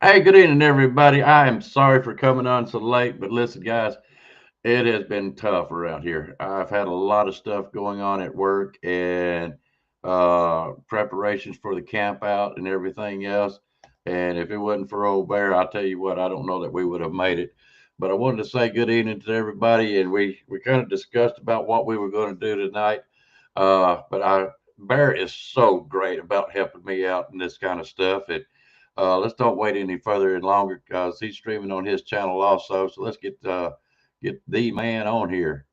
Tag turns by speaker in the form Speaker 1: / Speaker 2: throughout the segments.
Speaker 1: Hey, good evening, everybody. I am sorry for coming on so late, but listen, guys, it has been tough around here. I've had a lot of stuff going on at work and preparations for the camp out and everything else. And if it wasn't for old Bear, I'll tell you what, I don't know that we would have made it. But I wanted to say good evening to everybody, and we kind of discussed about what we were going to do tonight. But Bear is so great about helping me out in this kind of stuff. And let's don't wait any further and longer because he's streaming on his channel also. So let's get the man on here.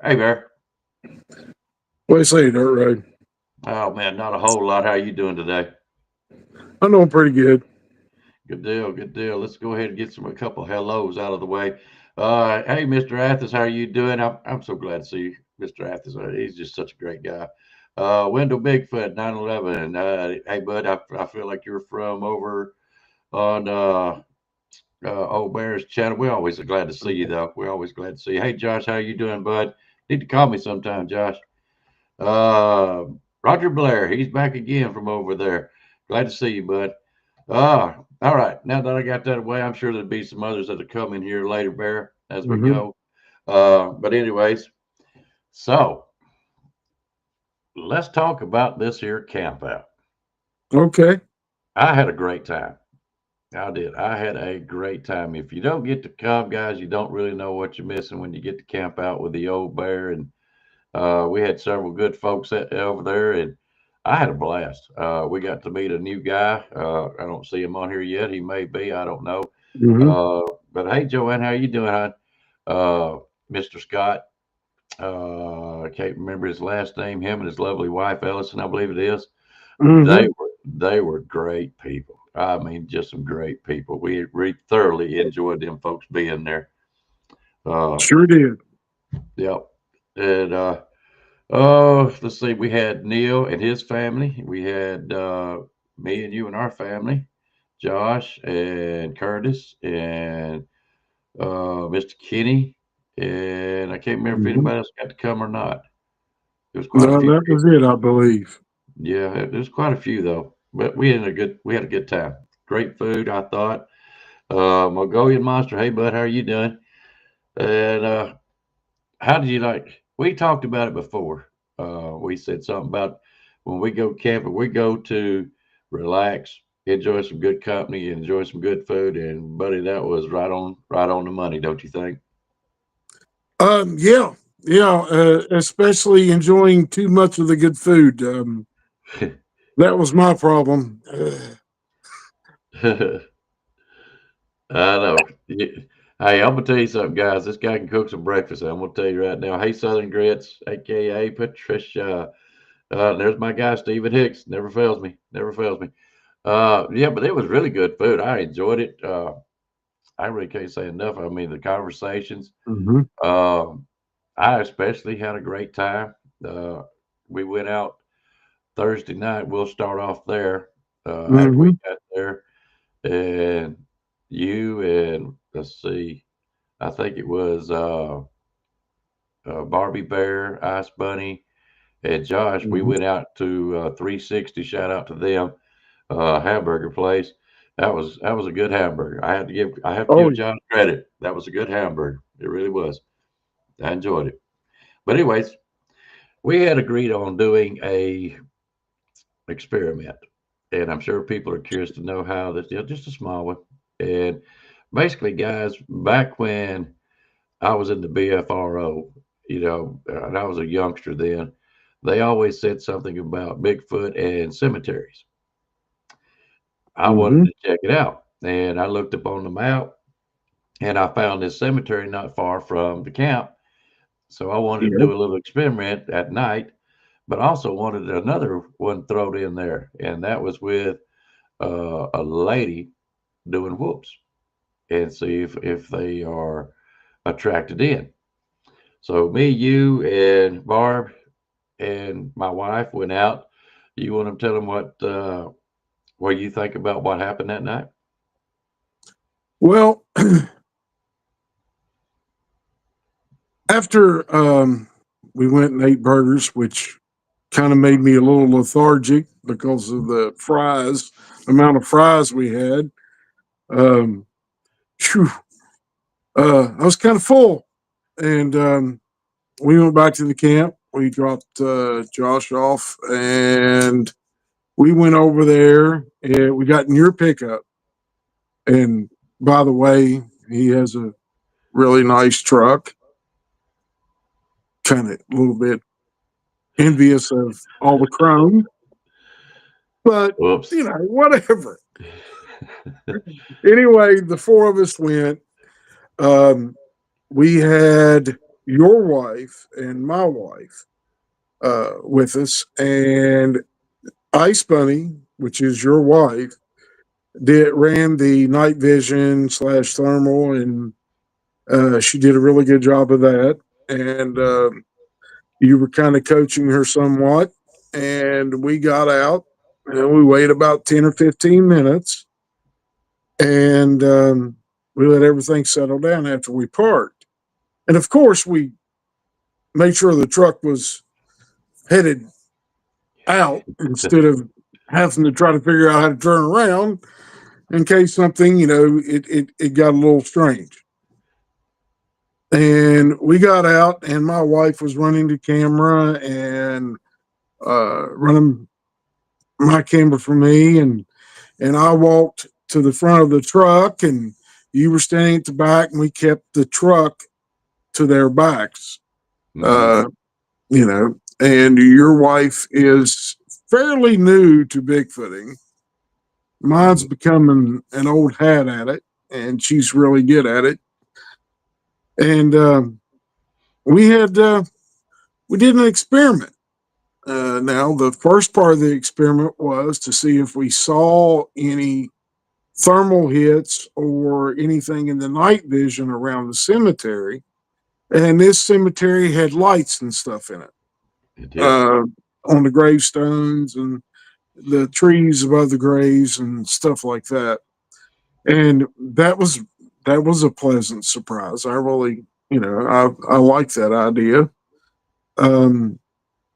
Speaker 1: Hey, Bear.
Speaker 2: What do you say, Dirt Road?
Speaker 1: Oh man, not a whole lot. How you doing today?
Speaker 2: I'm doing pretty good.
Speaker 1: Good deal, good deal. Let's go ahead and get a couple of hellos out of the way. Hey, Mr. Athens, how are you doing? I'm so glad to see you, Mr. Athens. He's just such a great guy. Wendell Bigfoot, 911. Hey, bud, I feel like you're from over on Old Bear's channel. We're always glad to see you, though. We're always glad to see you. Hey, Josh, how you doing, bud? Need to call me sometime, Josh. Uh, Roger Blair, he's back again from over there. Glad to see you, bud. All right. Now that I got that away, I'm sure there'll be some others that'll come in here later, Bear, as we
Speaker 2: Mm-hmm.
Speaker 1: go. But anyways, so let's talk about this here camp out.
Speaker 2: Okay.
Speaker 1: I had a great time. I did. I had a great time. If you don't get to come, guys, you don't really know what you're missing when you get to camp out with the old Bear. And we had several good folks over there, and I had a blast. We got to meet a new guy. I don't see him on here yet. He may be. I don't know.
Speaker 2: Mm-hmm.
Speaker 1: But hey, Joanne, how you doing, hon? Mr. Scott. I can't remember his last name. Him and his lovely wife, Ellison, I believe it is.
Speaker 2: Mm-hmm.
Speaker 1: They were great people. I mean, just some great people. We thoroughly enjoyed them folks being there. Uh,
Speaker 2: Sure did.
Speaker 1: yep. And oh, let's see. We had Neil and his family. We had me and you and our family, Josh and Curtis and Mr. Kenny. And I can't remember if
Speaker 2: Mm-hmm.
Speaker 1: anybody else got to come or not. There was quite a
Speaker 2: No,
Speaker 1: few
Speaker 2: that was
Speaker 1: people.
Speaker 2: it, I believe.
Speaker 1: Yeah, there's quite a few though. But we had a good time. Great food, I thought. Mongolian Monster. Hey, bud, how are you doing? And how did you like? We talked about it before. We said something about when we go camping, we go to relax, enjoy some good company, enjoy some good food, and buddy, that was right on the money, don't you think?
Speaker 2: Yeah, yeah. Especially enjoying too much of the good food. That was my problem.
Speaker 1: I know. Hey, I'm gonna tell you something, guys. This guy can cook some breakfast. I'm gonna tell you right now. Hey, Southern Grits, aka Patricia. There's my guy, Stephen Hicks. Never fails me. Never fails me. Yeah, but it was really good food. I enjoyed it. I really can't say enough. I mean, the conversations.
Speaker 2: Mm-hmm.
Speaker 1: Um, I especially had a great time. Uh, we went out Thursday night. We'll start off there after we
Speaker 2: Mm-hmm.
Speaker 1: got there, and you and let's see, I think it was Barbie Bear, Ice Bunny, and Josh. We
Speaker 2: Mm-hmm.
Speaker 1: went out to 360. Shout out to them, hamburger place. That was a good hamburger. I have to give
Speaker 2: Oh,
Speaker 1: John credit. That was a good hamburger. It really was. I enjoyed it. But anyways, we had agreed on doing a experiment, and I'm sure people are curious to know how this. Just a small one. And basically, guys, back when I was in the BFRO, and I was a youngster then. they always said something about Bigfoot and cemeteries. I wanted
Speaker 2: Hmm.
Speaker 1: to check it out, and I looked up on the map, and I found this cemetery not far from the camp. So I wanted to
Speaker 2: Yep.
Speaker 1: do a little experiment at night, but also wanted another one thrown in there, and that was with a lady doing whoops and see if they are attracted in. So me, you, and Barb and my wife went out. You want to tell them what you think about what happened that night?
Speaker 2: Well, after we went and ate burgers, which kind of made me a little lethargic because of the fries, amount of fries we had. Um, phew, I was kind of full, and we went back to the camp. We dropped Josh off, and we went over there, and we got in your pickup. And by the way, he has a really nice truck. Kind of a little bit envious of all the chrome, but
Speaker 1: Whoops.
Speaker 2: whatever. Anyway, the four of us went. Um, we had your wife and my wife with us, and Ice Bunny, which is your wife, did ran the night vision slash thermal, and she did a really good job of that. And you were kind of coaching her somewhat, and we got out and we waited about 10 or 15 minutes, and we let everything settle down after we parked. And of course, we made sure the truck was headed out instead of having to try to figure out how to turn around in case something, it got a little strange. And we got out, and my wife was running the camera and running my camera for me, and I walked to the front of the truck, and you were standing at the back, and we kept the truck to their backs.
Speaker 1: Hmm.
Speaker 2: Uh, and your wife is fairly new to Bigfooting. Mine's
Speaker 1: Hmm.
Speaker 2: becoming an old hat at it, and she's really good at it. And we had we did an experiment. Now, the first part of the experiment was to see if we saw any thermal hits or anything in the night vision around the cemetery. And this cemetery had lights and stuff in it,
Speaker 1: It did.
Speaker 2: uh, on the gravestones and the trees above the graves and stuff like that. And that was a pleasant surprise. I really, I like that idea. Um,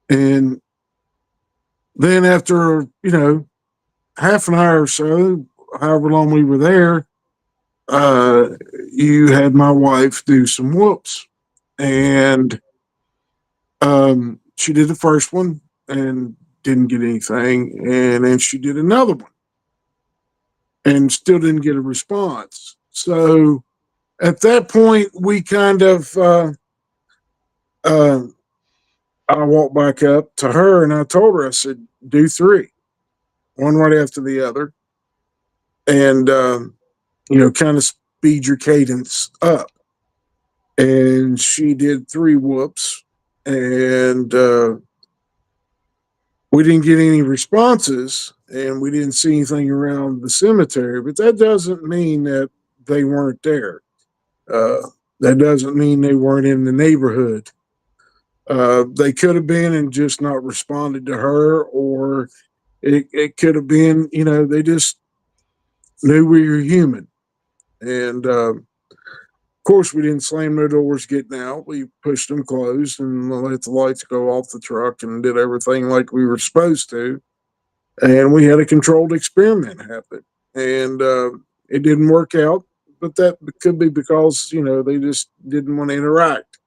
Speaker 2: and then after half an hour or so, however long we were there, uh, you had my wife do some whoops, and she did the first one and didn't get anything, and then she did another one and still didn't get a response. So at that point, we kind of uh, I walked back up to her and I told her, I said, do three, one right after the other, and kind of speed your cadence up. And she did three whoops, and we didn't get any responses, and we didn't see anything around the cemetery. But that doesn't mean that they weren't there. Uh, that doesn't mean they weren't in the neighborhood. They could have been and just not responded to her, or it could have been, they just knew we were human. And of course, we didn't slam no doors getting out. We pushed them closed and let the lights go off the truck and did everything like we were supposed to. And we had a controlled experiment happen. And it didn't work out, but that could be because, they just didn't want to interact.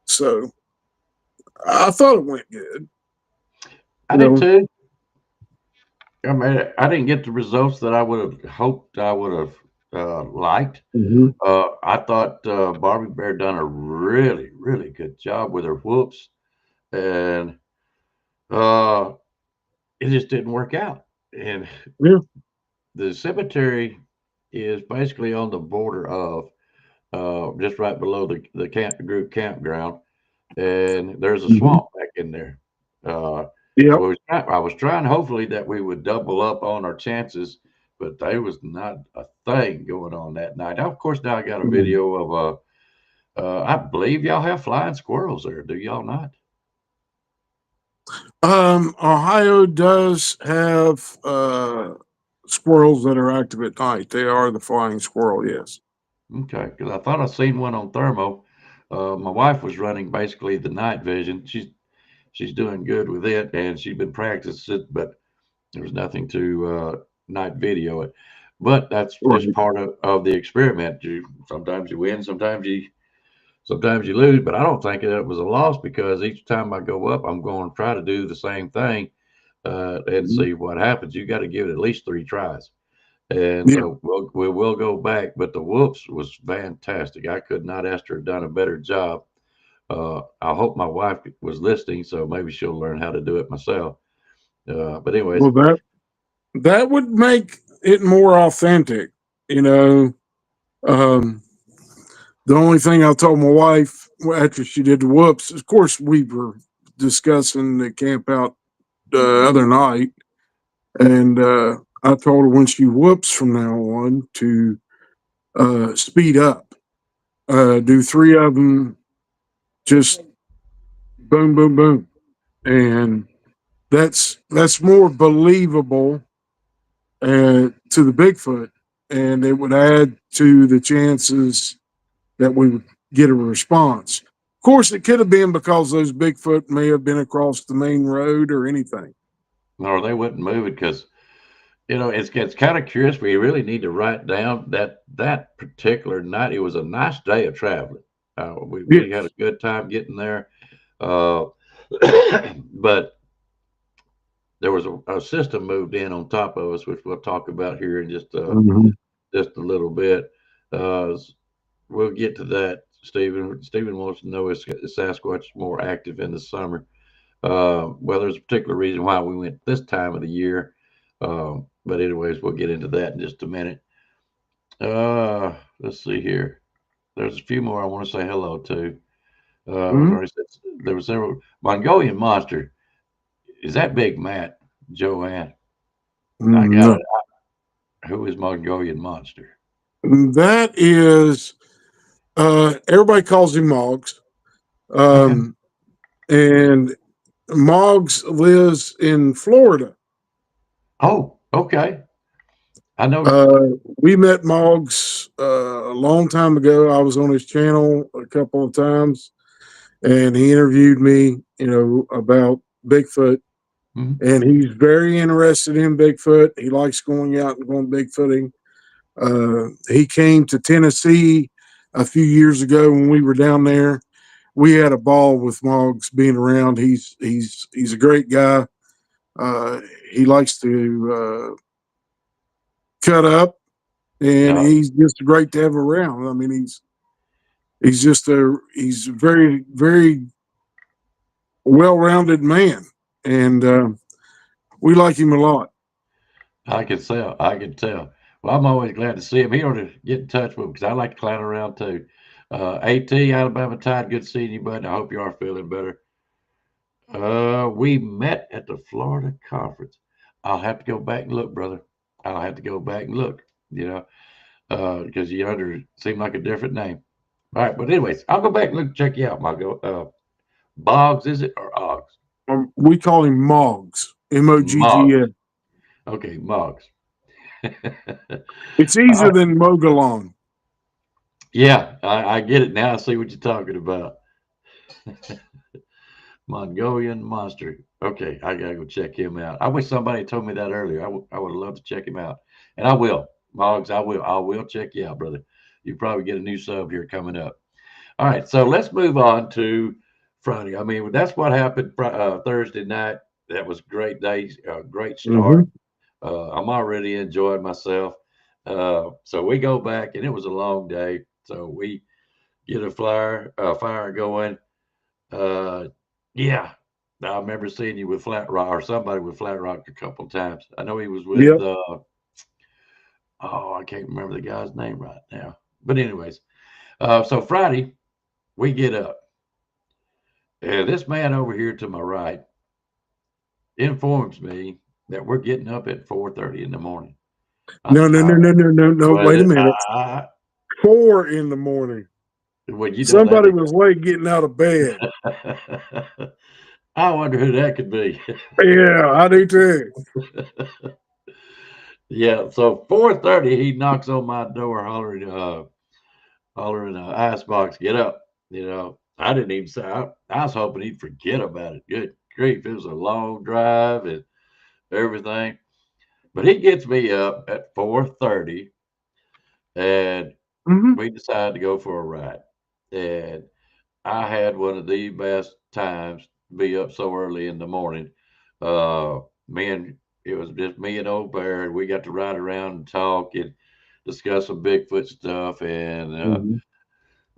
Speaker 2: So I thought it went good.
Speaker 1: I
Speaker 2: You
Speaker 1: did
Speaker 2: know,
Speaker 1: too. I mean, I didn't get the results that I would have hoped I would have liked.
Speaker 2: hmm
Speaker 1: I thought Barbie Bear done a really, really good job with her whoops, and uh, it just didn't work out. And
Speaker 2: Yeah.
Speaker 1: the cemetery is basically on the border of just right below the group campground, and there's a
Speaker 2: Hmm.
Speaker 1: swamp back in there. Uh,
Speaker 2: Yep.
Speaker 1: I was trying, hopefully, that we would double up on our chances, but there was not a thing going on that night. Now, of course, now I got a
Speaker 2: Mhm.
Speaker 1: video of I believe y'all have flying squirrels there. Do y'all not?
Speaker 2: Ohio does have squirrels that are active at night. They are the flying squirrel, yes.
Speaker 1: Okay, because I thought I seen one on thermo. My wife was running basically the night vision. She's doing good with it, and she's been practicing it, but there's nothing to night video it. But that's just
Speaker 2: Right.
Speaker 1: part of the experiment. You sometimes you win, sometimes you lose. But I don't think it was a loss because each time I go up, I'm going to try to do the same thing and
Speaker 2: Mhm.
Speaker 1: see what happens. You got to give it at least 3 tries. And
Speaker 2: Yeah.
Speaker 1: so we will go back, but the whoops was fantastic. I could not ask her to done a better job. I hope my wife was listening, so maybe she'll learn how to do it myself. But anyways,
Speaker 2: Well, that would make it more authentic, you know. Um, the only thing I told my wife after she did the whoops, of course, we were discussing the camp out the other night, and I told her when she whoops from now on to speed up, do three of them, just boom, boom, boom, and that's more believable to the Bigfoot, and it would add to the chances that we would get a response. Of course, it could have been because those Bigfoot may have been across the main road or anything.
Speaker 1: or they wouldn't move it because it's kind of curious. We really need to write down that particular night. It was a nice day of traveling. We had a
Speaker 2: Yes.
Speaker 1: good time getting there, uh, but there was a system moved in on top of us, which we'll talk about here in
Speaker 2: Mhm.
Speaker 1: just a little bit. Uh, we'll get to that. Stephen wants to know is Sasquatch more active in the summer? Well, there's a particular reason why we went this time of the year. But anyways, we'll get into that in just a minute. Let's see here. There's a few more I want to say hello to. We've
Speaker 2: Mhm.
Speaker 1: already said there were several. Mongolian monster. Is that Big Matt? Joanne? I got
Speaker 2: No,
Speaker 1: it. Who is Mongolian monster?
Speaker 2: that is everybody calls him Moggs,
Speaker 1: Okay.
Speaker 2: um, and Moggs lives in Florida.
Speaker 1: Oh, okay. I know.
Speaker 2: We met Moggs a long time ago. I was on his channel a couple of times, and he interviewed me, about Bigfoot.
Speaker 1: Mhm.
Speaker 2: And he's very interested in Bigfoot. He likes going out and going Bigfooting. He came to Tennessee a few years ago when we were down there. We had a ball with Moggs being around. He's a great guy. Uh, he likes to cut up, and
Speaker 1: Uh,
Speaker 2: he's just great to have around. I mean, he's a very very well rounded man, and we like him a lot.
Speaker 1: I can tell. I can tell. Well, I'm always glad to see him. He ought to get in touch with him because I like to clown around too. AT, Alabama Tide, good seeing you, bud. I hope you are feeling better. We met at the Florida conference. I'll have to go back and look, brother. I'll have to go back and look, you know, because you under seem like a different name. All right, but anyways, I'll go back and look, check you out, Margo. Boggs, is it, or Oggs?
Speaker 2: We call him Moggs, Mogg's.
Speaker 1: Moggs. Okay, Moggs.
Speaker 2: It's
Speaker 1: All
Speaker 2: easier
Speaker 1: right.
Speaker 2: than Mogollon.
Speaker 1: Yeah, I get it now. I see what you're talking about. Mongolian monster. Okay, I gotta go check him out. I wish somebody told me that earlier. I would love to check him out, and I will. Moggs, I will. I will check you out, brother. You probably get a new sub here coming up. All right, so let's move on to Friday. I mean, that's what happened Thursday night. That was a great day, great start.
Speaker 2: Hmm.
Speaker 1: I'm already enjoying myself. So we go back, and it was a long day. So we get a fire going. Uh, yeah. I remember seeing you with Flat Rock or somebody with Flat Rock a couple times. I know he was with
Speaker 2: Yep.
Speaker 1: oh, I can't remember the guy's name right now. But anyways, so Friday we get up, and this man over here to my right informs me that we're getting up at 4:30 in the morning. I
Speaker 2: No,
Speaker 1: said,
Speaker 2: no,
Speaker 1: "All
Speaker 2: no,
Speaker 1: right,
Speaker 2: no, no, no, no.
Speaker 1: well,
Speaker 2: Wait a minute.
Speaker 1: I,
Speaker 2: 4 in the morning.
Speaker 1: well, you know that
Speaker 2: Somebody was late getting out of bed.
Speaker 1: I wonder who that could be.
Speaker 2: Yeah, I do too.
Speaker 1: Yeah, so 4:30, he knocks on my door, hollering, icebox, get up. I didn't even say. I was hoping he'd forget about it. Good grief, it was a long drive and everything. But he gets me up at 4:30, and
Speaker 2: Hmm.
Speaker 1: we decided to go for a ride. And I had one of the best times to be up so early in the morning. Uh, me and it was just me and old Bear, and we got to ride around and talk and discuss some Bigfoot stuff and
Speaker 2: Hmm.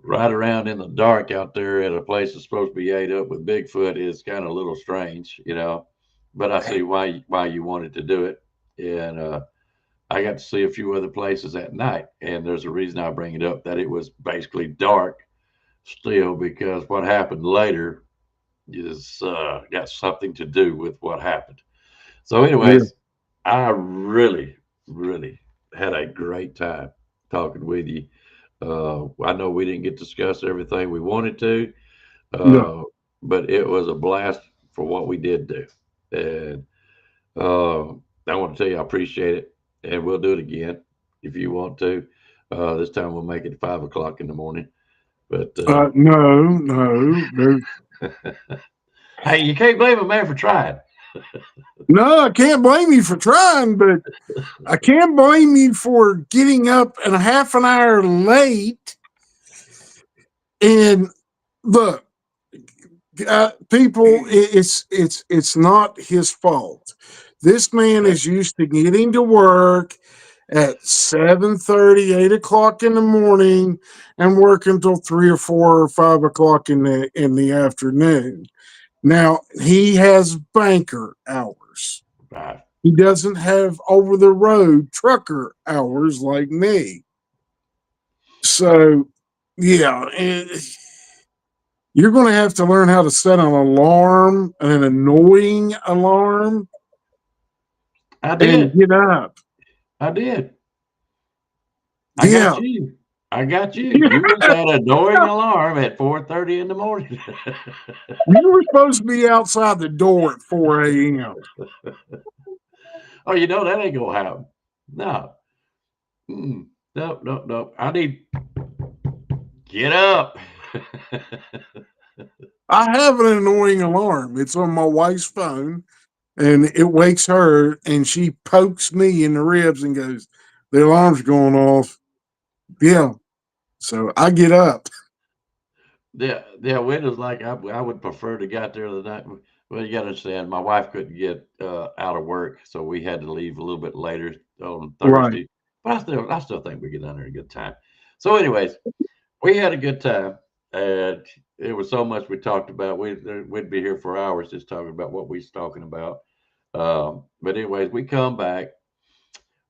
Speaker 1: ride around in the dark out there at a place that's supposed to be ate up with Bigfoot is kind of a little strange. But I see why you wanted to do it, and I got to see a few other places at night, and there's a reason I bring it up that it was basically dark still because what happened later is got something to do with what happened. So,
Speaker 2: Yeah.
Speaker 1: anyways, I really, really had a great time talking with you. I know we didn't get to discuss everything we wanted to,
Speaker 2: No.
Speaker 1: uh, but it was a blast for what we did do. And I want to tell you, I appreciate it. And we'll do it again if you want to. This time we'll make it 5 o'clock in the morning. But
Speaker 2: No, no.
Speaker 1: hey, you can't blame a man for trying.
Speaker 2: No, I can't blame you for trying, but I can't blame you for getting up and a half an hour late. And look, people, it's not his fault. This man
Speaker 1: Okay.
Speaker 2: is used to getting to work at 7:30, 8 o'clock in the morning, and work until 3 or 4 or 5 o'clock in the afternoon. Now he has banker hours.
Speaker 1: Right.
Speaker 2: He doesn't have over the road trucker hours like me. So yeah, you're going to have to learn how to set an alarm, an annoying alarm,
Speaker 1: I
Speaker 2: and
Speaker 1: did.
Speaker 2: get up.
Speaker 1: I did. I got
Speaker 2: Yeah.
Speaker 1: you. I got you. You was that annoying alarm at 4:30 in the morning.
Speaker 2: You were supposed to be outside the door at 4 a.m.
Speaker 1: Oh, that ain't gonna happen. No. Mm. Nope, nope, nope. I need get up.
Speaker 2: I have an annoying alarm. It's on my wife's phone, and it wakes her, and she pokes me in the ribs and goes, "The alarm's going off." Yeah. So I get up.
Speaker 1: Yeah, windows like I would prefer to got there the night. Well, you got to understand, my wife couldn't get out of work, so we had to leave a little bit later on
Speaker 2: Right.
Speaker 1: Thursday. But I still think we get down there a good time. So, anyways, we had a good time, and it was so much we talked about. We'd be here for hours just talking about what we was talking about. But anyways, we come back.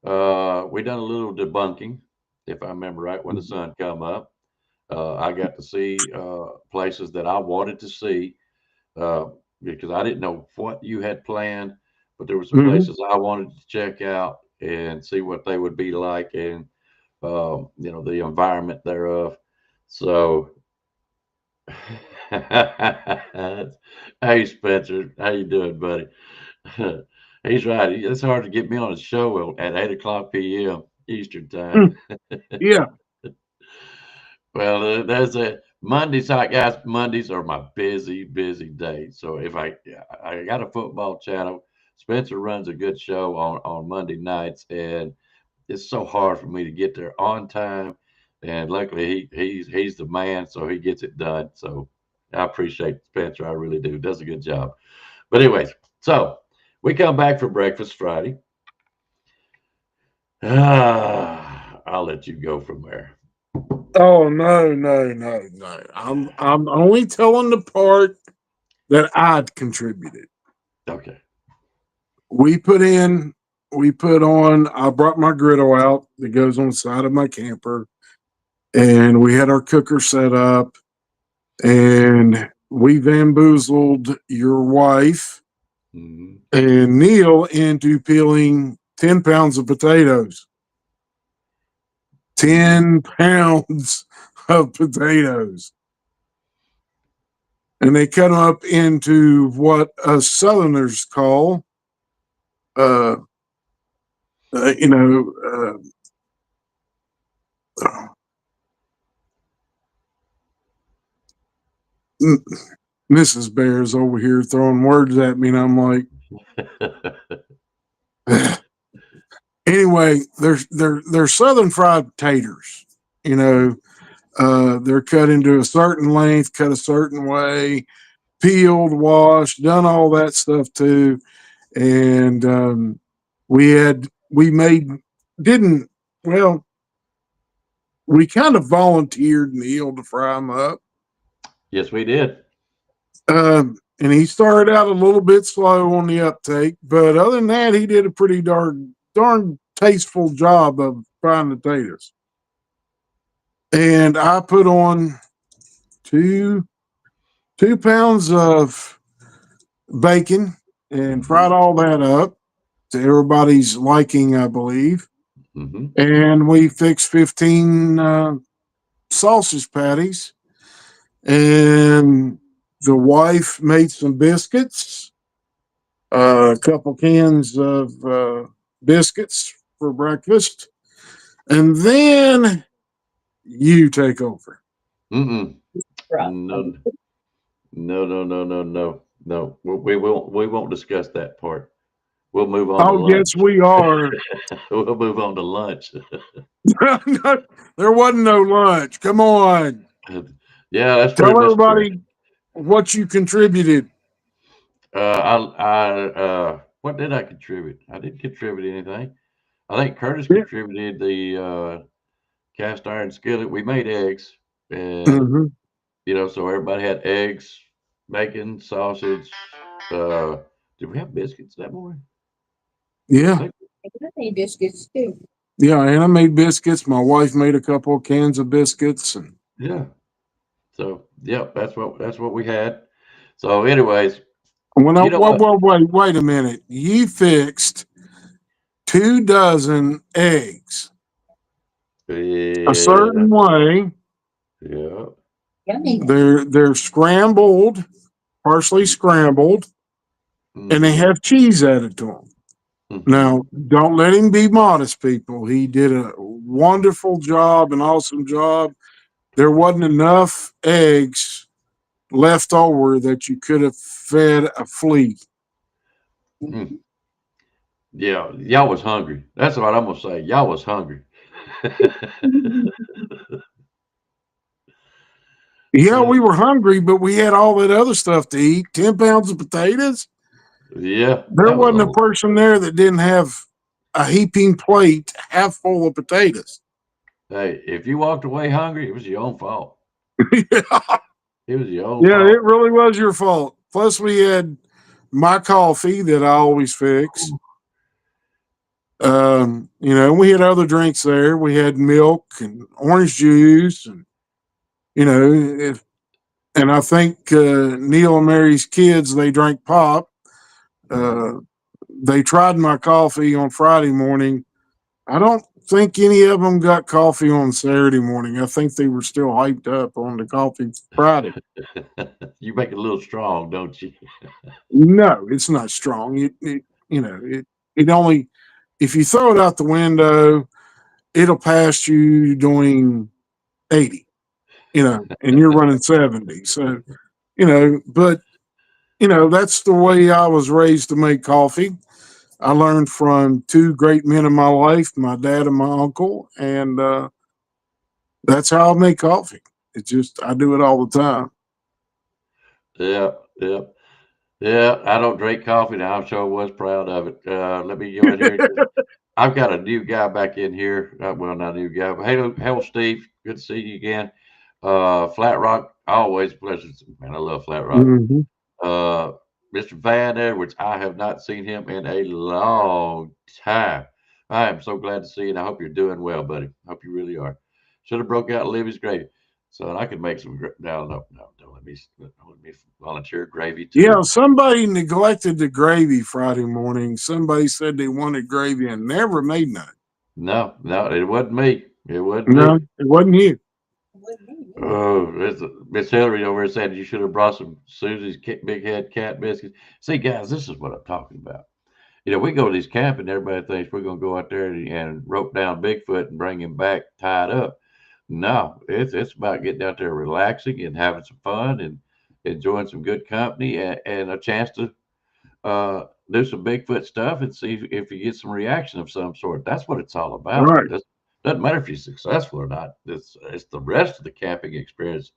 Speaker 1: We done a little debunking, if I remember right, when the sun come up. I got to see places that I wanted to see uh, because I didn't know what you had planned, but there were some
Speaker 2: Hmm.
Speaker 1: places I wanted to check out and see what they would be like and the environment thereof. So, hey Spencer, how you doing, buddy? He's right. It's hard to get me on a show at 8 o'clock p.m. Eastern time.
Speaker 2: Yeah.
Speaker 1: Well, there's a Mondays, guys. Mondays are my busy, busy day. So if I got a football channel, Spencer runs a good show on Monday nights, and it's so hard for me to get there on time. And luckily, he's the man, so he gets it done. So I appreciate Spencer. I really do. Does a good job. But anyways, so we come back for breakfast Friday. I'll let you go from there.
Speaker 2: Oh no, no, no, no. I'm only telling the part that I'd contributed.
Speaker 1: Okay.
Speaker 2: We put in, we put on, I brought my griddle out that goes on the side of my camper, and we had our cooker set up, and we bamboozled your wife
Speaker 1: Mhm.
Speaker 2: and Neil into peeling 10 pounds of potatoes.
Speaker 1: Mhm.
Speaker 2: 10 pounds of potatoes. And they cut them up into what us Southerners call, uh, uh, you know, Mrs. Bear's over here throwing words at me, and I'm like, anyway, they're Southern fried taters. You know, they're cut into a certain length, cut a certain way, peeled, washed, done all that stuff too. And we made didn't well we kind of volunteered Neil to fry them up.
Speaker 1: Yes, we did.
Speaker 2: And he started out a little bit slow on the uptake, but other than that, he did a pretty darn tasteful job of frying the potatoes. And I put on two 2 pounds of bacon and
Speaker 1: Mhm.
Speaker 2: fried all that up to everybody's liking, I believe.
Speaker 1: Mhm.
Speaker 2: And we fixed 15 sausage patties, and the wife made some biscuits, a couple cans of biscuits for breakfast, and then you take over.
Speaker 1: Mm-mm. No, no, no, no, no, no, no. We won't discuss that part. We'll move on to
Speaker 2: Oh, yes,
Speaker 1: lunch.
Speaker 2: we are.
Speaker 1: We'll move on to lunch.
Speaker 2: There wasn't no lunch. Come on.
Speaker 1: Yeah, that's
Speaker 2: Tell
Speaker 1: pretty much true.
Speaker 2: everybody what you contributed.
Speaker 1: What did I contribute? I didn't contribute anything. I think Curtis
Speaker 2: Yeah.
Speaker 1: contributed the cast iron skillet. We made eggs, and
Speaker 2: Hmm.
Speaker 1: so everybody had eggs, bacon, sausage. Uh, did we have biscuits that morning? I
Speaker 2: Yeah.
Speaker 1: think,
Speaker 3: I made biscuits too.
Speaker 2: Yeah. Anna made biscuits. My wife made a couple of cans of biscuits. And
Speaker 1: yeah. So, yep, that's what we had. So, anyways,
Speaker 2: when I,
Speaker 1: you know what?
Speaker 2: wait a minute. You fixed 2 dozen eggs a
Speaker 1: Yeah,
Speaker 2: certain way.
Speaker 1: yeah.
Speaker 3: Yummy.
Speaker 2: They're scrambled, partially scrambled, and they
Speaker 1: Mm-hmm.
Speaker 2: have cheese added to them.
Speaker 1: Mm-hmm.
Speaker 2: Now, don't let him be modest, people. He did a wonderful job, an awesome job. There wasn't enough eggs left over that you could have fed a flea.
Speaker 1: Mm. Yeah, y'all was hungry. That's what I'm gonna say. Y'all was hungry.
Speaker 2: Yeah,
Speaker 1: Uh,
Speaker 2: we were hungry, but we had all that other stuff to eat. 10 pounds of potatoes.
Speaker 1: yeah,
Speaker 2: There
Speaker 1: that was
Speaker 2: wasn't a
Speaker 1: a.
Speaker 2: person there that didn't have a heaping plate half full of potatoes.
Speaker 1: Hey, if you walked away hungry, it was your own fault.
Speaker 2: Yeah,
Speaker 1: It was your own
Speaker 2: it
Speaker 1: fault.
Speaker 2: really was your fault. Plus, we had my coffee that I always fix. We had other drinks there. We had milk and orange juice, and you know, if, and I think Neil and Mary's kids they drank pop.
Speaker 1: Mhm.
Speaker 2: Uh, they tried my coffee on Friday morning. I don't think any of them got coffee on Saturday morning. I think they were still hyped up on the coffee Friday.
Speaker 1: You make it a little strong, don't you?
Speaker 2: No, it's not strong. It only if you throw it out the window, it'll pass you doing 80. And you're running 70. So but that's the way I was raised to make coffee. I learned from two great men in my life, my dad and my uncle, and that's how I make coffee. It's just I do it all the time.
Speaker 1: Yeah, yeah, yeah. I don't drink coffee now. I sure was proud of it. Let me go in here. I've got a new guy back in here. Well, not a new guy, but hey, Steve. Good to see you again. Flat Rock, always a pleasure. Man, I love Flat Rock.
Speaker 2: Mhm.
Speaker 1: Uh, Mr. Van Edwards, I have not seen him in a long time. I am so glad to see you, and I hope you're doing well, buddy. Hope you really are. Should have broke out Livy's gravy, so I could make some. No, don't let me volunteer gravy too.
Speaker 2: Yeah, somebody neglected the gravy Friday morning. Somebody said they wanted gravy and never made none.
Speaker 1: No, it wasn't me. It wasn't
Speaker 2: No,
Speaker 1: me.
Speaker 2: it wasn't you.
Speaker 3: Wouldn't me neither.
Speaker 1: Oh, Miss Hillary over there said you should have brought some Susie's Big Head Cat biscuits. See, guys, this is what I'm talking about. We go to these camping, everybody thinks we're going to go out there and rope down Bigfoot and bring him back tied up. No, it's about getting out there relaxing and having some fun and enjoying some good company and a chance to do some Bigfoot stuff and see if you get some reaction of some sort. That's what it's all
Speaker 2: All
Speaker 1: about.
Speaker 2: right.
Speaker 1: It doesn't matter if you're successful or not. It's the rest of the camping experience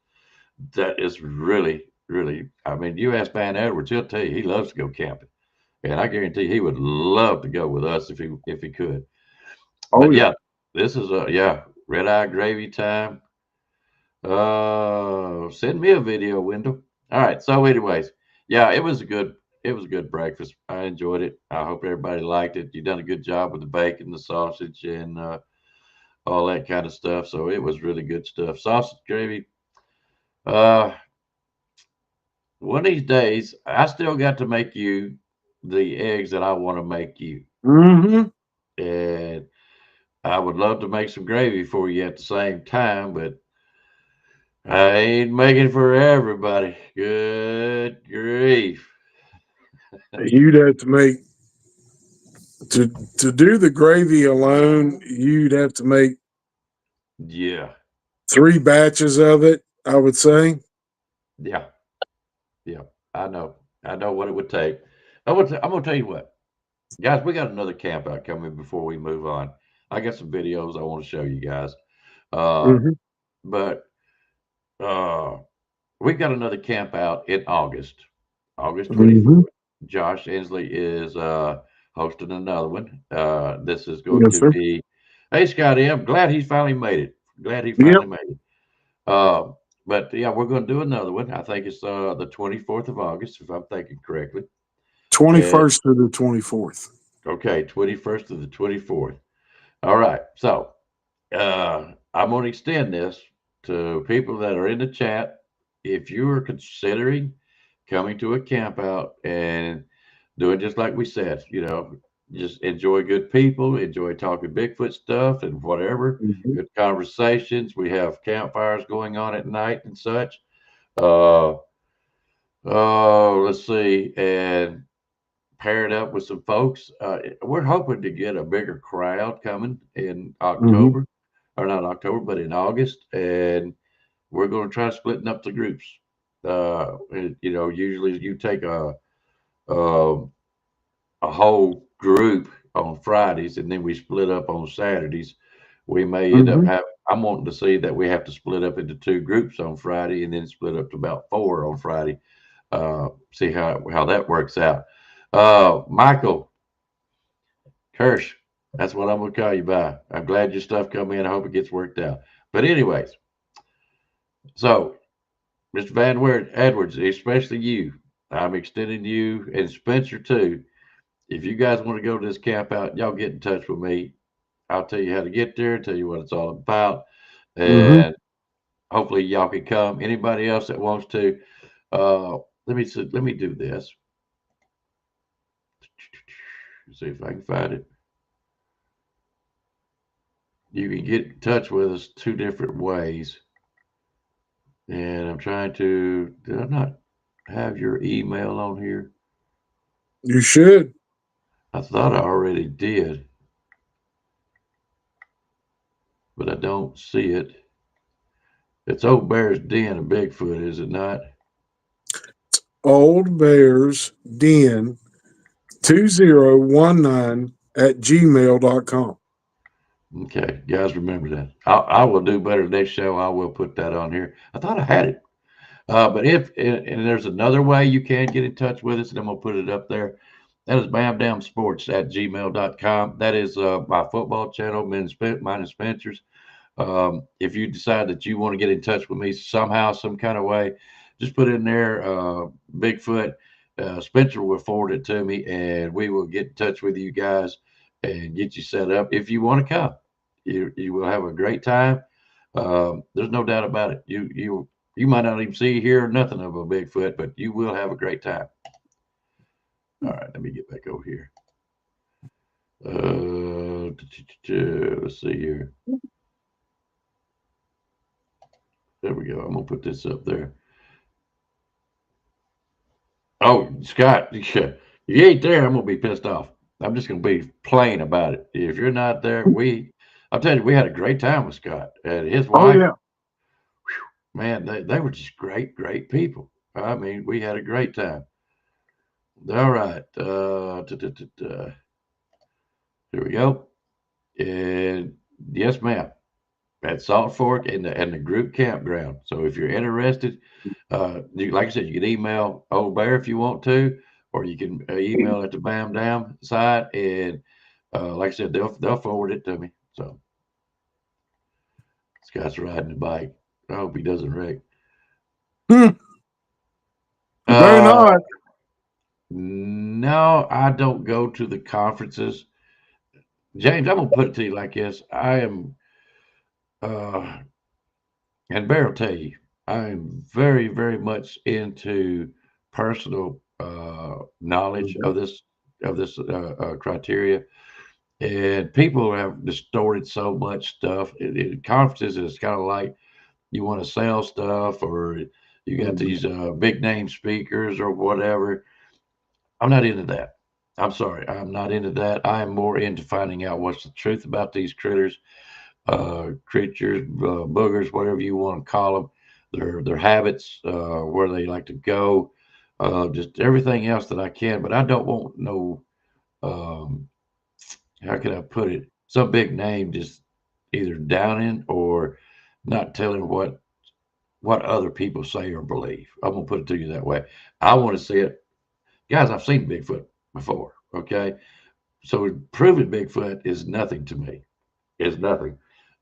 Speaker 1: that is really, really. I mean, you ask Van Edwards, he'll tell you he loves to go camping. And I guarantee he would love to go with us if he could.
Speaker 2: Oh
Speaker 1: But
Speaker 2: yeah.
Speaker 1: yeah, this is red eye gravy time. Send me a video, Wendell. All right. So, anyways, yeah, it was a good breakfast. I enjoyed it. I hope everybody liked it. You done a good job with the bacon, the sausage, and all that kind of stuff. So it was really good stuff. Sausage gravy. Uh, One of these days, I still got to make you the eggs that I want to make you.
Speaker 2: Mm-hmm.
Speaker 1: And I would love to make some gravy for you at the same time, but I ain't making for everybody. Good grief.
Speaker 2: You'd have to make to do the gravy alone. You'd have to make
Speaker 1: Yeah,
Speaker 2: 3 batches of it. I would say.
Speaker 1: yeah, yeah. I know. I know what it would take. I'm gonna tell you what, guys. We got another camp out coming before we move on. I got some videos I want to show you guys. Uh,
Speaker 2: Mm-hmm.
Speaker 1: but uh, we've got another camp out in August
Speaker 2: Mm-hmm.
Speaker 1: 24th. Josh Inslee is hosting another one. This is going
Speaker 2: Yes,
Speaker 1: to
Speaker 2: sir.
Speaker 1: be, hey, Scotty, I'm glad he finally made it. Glad he
Speaker 2: Yep.
Speaker 1: finally made it. Uh, but yeah, we're going to do another one. I think it's the 24th of August, if I'm thinking correctly. And
Speaker 2: 21st to the 24th.
Speaker 1: okay, 21st to the 24th. All right. So I'm going to extend this to people that are in the chat. If you are considering coming to a camp out and doing just like we said, just enjoy good people, enjoy talking Bigfoot stuff and whatever,
Speaker 2: Mm-hmm.
Speaker 1: good conversations. We have campfires going on at night and such. Uh, let's see, and pair it up with some folks. We're hoping to get a bigger crowd coming in
Speaker 2: Mm-hmm.
Speaker 1: October, or not October, but in August, and we're going to try splitting up the groups. Usually you take a a whole group on Fridays, and then we split up on Saturdays. We may end up
Speaker 2: Mm-hmm.
Speaker 1: having. I'm wanting to see that we have to split up into two groups on Friday, and then split up to about four on Friday. See how that works out. Michael Kirsch, that's what I'm going to call you by. I'm glad your stuff come in. I hope it gets worked out. But anyways, so Mr. Edwards, especially you, I'm extending you and Spencer too. If you guys want to go to this camp out, y'all get in touch with me. I'll tell you how to get there, tell you what it's all about,
Speaker 2: Mm-hmm.
Speaker 1: and hopefully y'all can come. Anybody else that wants to, uh, let me do this. See if I can find it. You can get in touch with us two different ways, and I'm trying to. Did I not have your email on here?
Speaker 2: You should.
Speaker 1: I thought I already did, but I don't see it. It's Old Bear's Den of Bigfoot, is it not?
Speaker 2: Old Bears Den 2019 at gmail.com.
Speaker 1: Okay, guys, remember that. I will do better next show. I will put that on here. I thought I had it. But if and there's another way you can get in touch with us, and I'm gonna put it up there. That is bamdamsports at gmail.com. That is my football channel, mine and Spencer's. If you decide that you want to get in touch with me somehow, some kind of way, just put in there Bigfoot. Spencer will forward it to me, and we will get in touch with you guys and get you set up if you want to come. You will have a great time. There's no doubt about it. You might not even see, hear nothing of a Bigfoot, but you will have a great time. All right, let me get back over here. Let's see here. There we go. I'm gonna put this up there. Oh, Scott, you ain't there. I'm gonna be pissed off. I'm just gonna be plain about it. If you're not there, I'll tell you, we had a great time with Scott and his
Speaker 2: Oh
Speaker 1: wife.
Speaker 2: yeah.
Speaker 1: Man, they were just great people. I mean, we had a great time. All right. Here we go. And yes, ma'am. At Salt Fork and the group campground. So if you're interested, like I said, you can email Old Bear if you want to, or you can email at the Bam Dam site, and like I said, they'll forward it to me. So this guy's riding a bike. I hope he doesn't wreck.
Speaker 2: You better
Speaker 1: Uh,
Speaker 2: not.
Speaker 1: no, I don't go to the conferences. James, I'm gonna put it to you like this: I am. Uh, And Bear will tell you, I'm very much into personal knowledge
Speaker 2: Mhm.
Speaker 1: of this criteria. And people have distorted so much stuff. In conferences, it's kind of like you want to sell stuff, or you got
Speaker 2: Mhm.
Speaker 1: these big name speakers or whatever. I'm not into that. I'm sorry, I'm not into that. I'm more into finding out what's the truth about these creatures, boogers, whatever you want to call them, their habits, where they like to go, just everything else that I can. But I don't want no, um, how can I put it? Some big name just either downing or not telling what other people say or believe. I'm gonna put it to you that way. I want to see it, guys. I've seen Bigfoot before. Okay, so proving Bigfoot is nothing to me. It's nothing.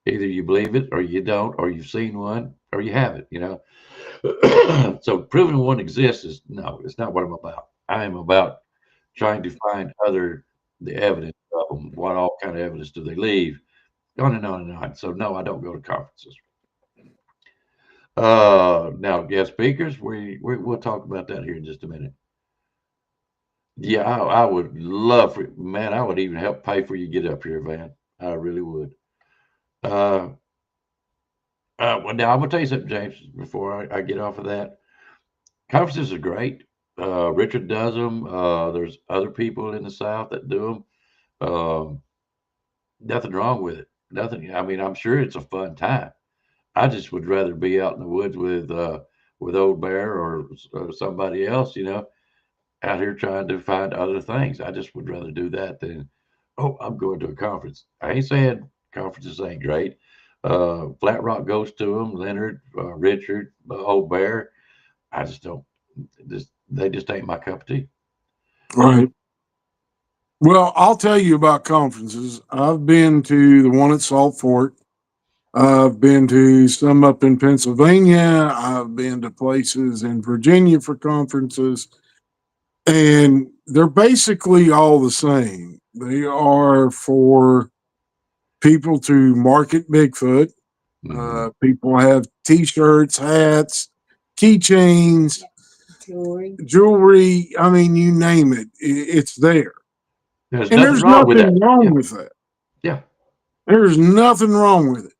Speaker 1: Either you believe it or you don't, or you've seen one or you haven't. So proving one exists is no, it's not what I'm about. I am about trying to find the evidence of them. What all kind of evidence do they leave? On and on and on. So no, I don't go to conferences. Now guest speakers, we'll talk about that here in just a minute. Yeah, I would love for man. I would even help pay for you to get up here, Van. I really would. Uh, well, now I'm gonna tell you something, James. Before I get off of that, conferences are great. Richard does them. There's other people in the South that do them. Nothing wrong with it. Nothing. I mean, I'm sure it's a fun time. I just would rather be out in the woods with Old Bear or somebody else, out here trying to find other things. I just would rather do that than, oh, I'm going to a conference. I ain't saying conferences ain't great. Flat Rock goes to them. Leonard, Richard, Old Bear. I just don't. They just ain't my cup of tea.
Speaker 2: Right. Well, I'll tell you about conferences. I've been to the one at Salt Fork. I've been to some up in Pennsylvania. I've been to places in Virginia for conferences, and they're basically all the same. They are for people to market Bigfoot.
Speaker 1: Hmm.
Speaker 2: People have T-shirts, hats, keychains,
Speaker 3: Jewelry.
Speaker 2: jewelry. I mean, you name it, it's there,
Speaker 1: There's
Speaker 2: and
Speaker 1: nothing
Speaker 2: there's
Speaker 1: wrong with
Speaker 2: nothing
Speaker 1: that.
Speaker 2: wrong
Speaker 1: Yeah,
Speaker 2: with that.
Speaker 1: yeah.
Speaker 2: There's nothing wrong with it.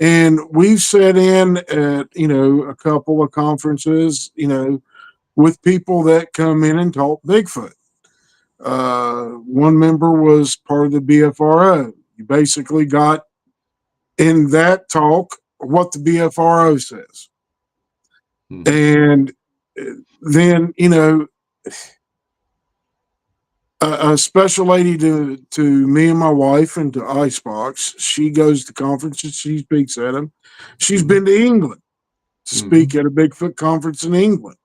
Speaker 2: And we've sat in at, a couple of conferences, with people that come in and talk Bigfoot. One member was part of the BFRO. You basically got in that talk what the BFRO says.
Speaker 1: Hmm.
Speaker 2: And then, a special lady to me and my wife and to Icebox, she goes to conferences, she speaks at them. She's
Speaker 1: Hmm.
Speaker 2: been to England to
Speaker 1: Hmm.
Speaker 2: speak at a Bigfoot conference in England.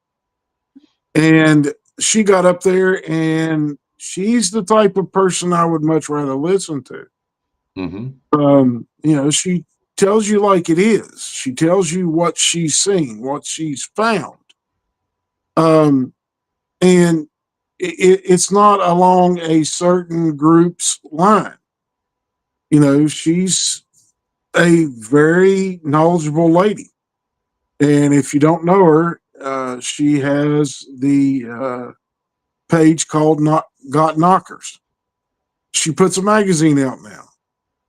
Speaker 2: And she got up there and she's the type of person I would much rather listen to.
Speaker 1: Hmm.
Speaker 2: She tells you like it is. She tells you what she's seen, what she's found. Um, and it's not along a certain group's line. You know, she's a very knowledgeable lady. And if you don't know her, she has the page called Not Got Knockers. She puts a magazine out now,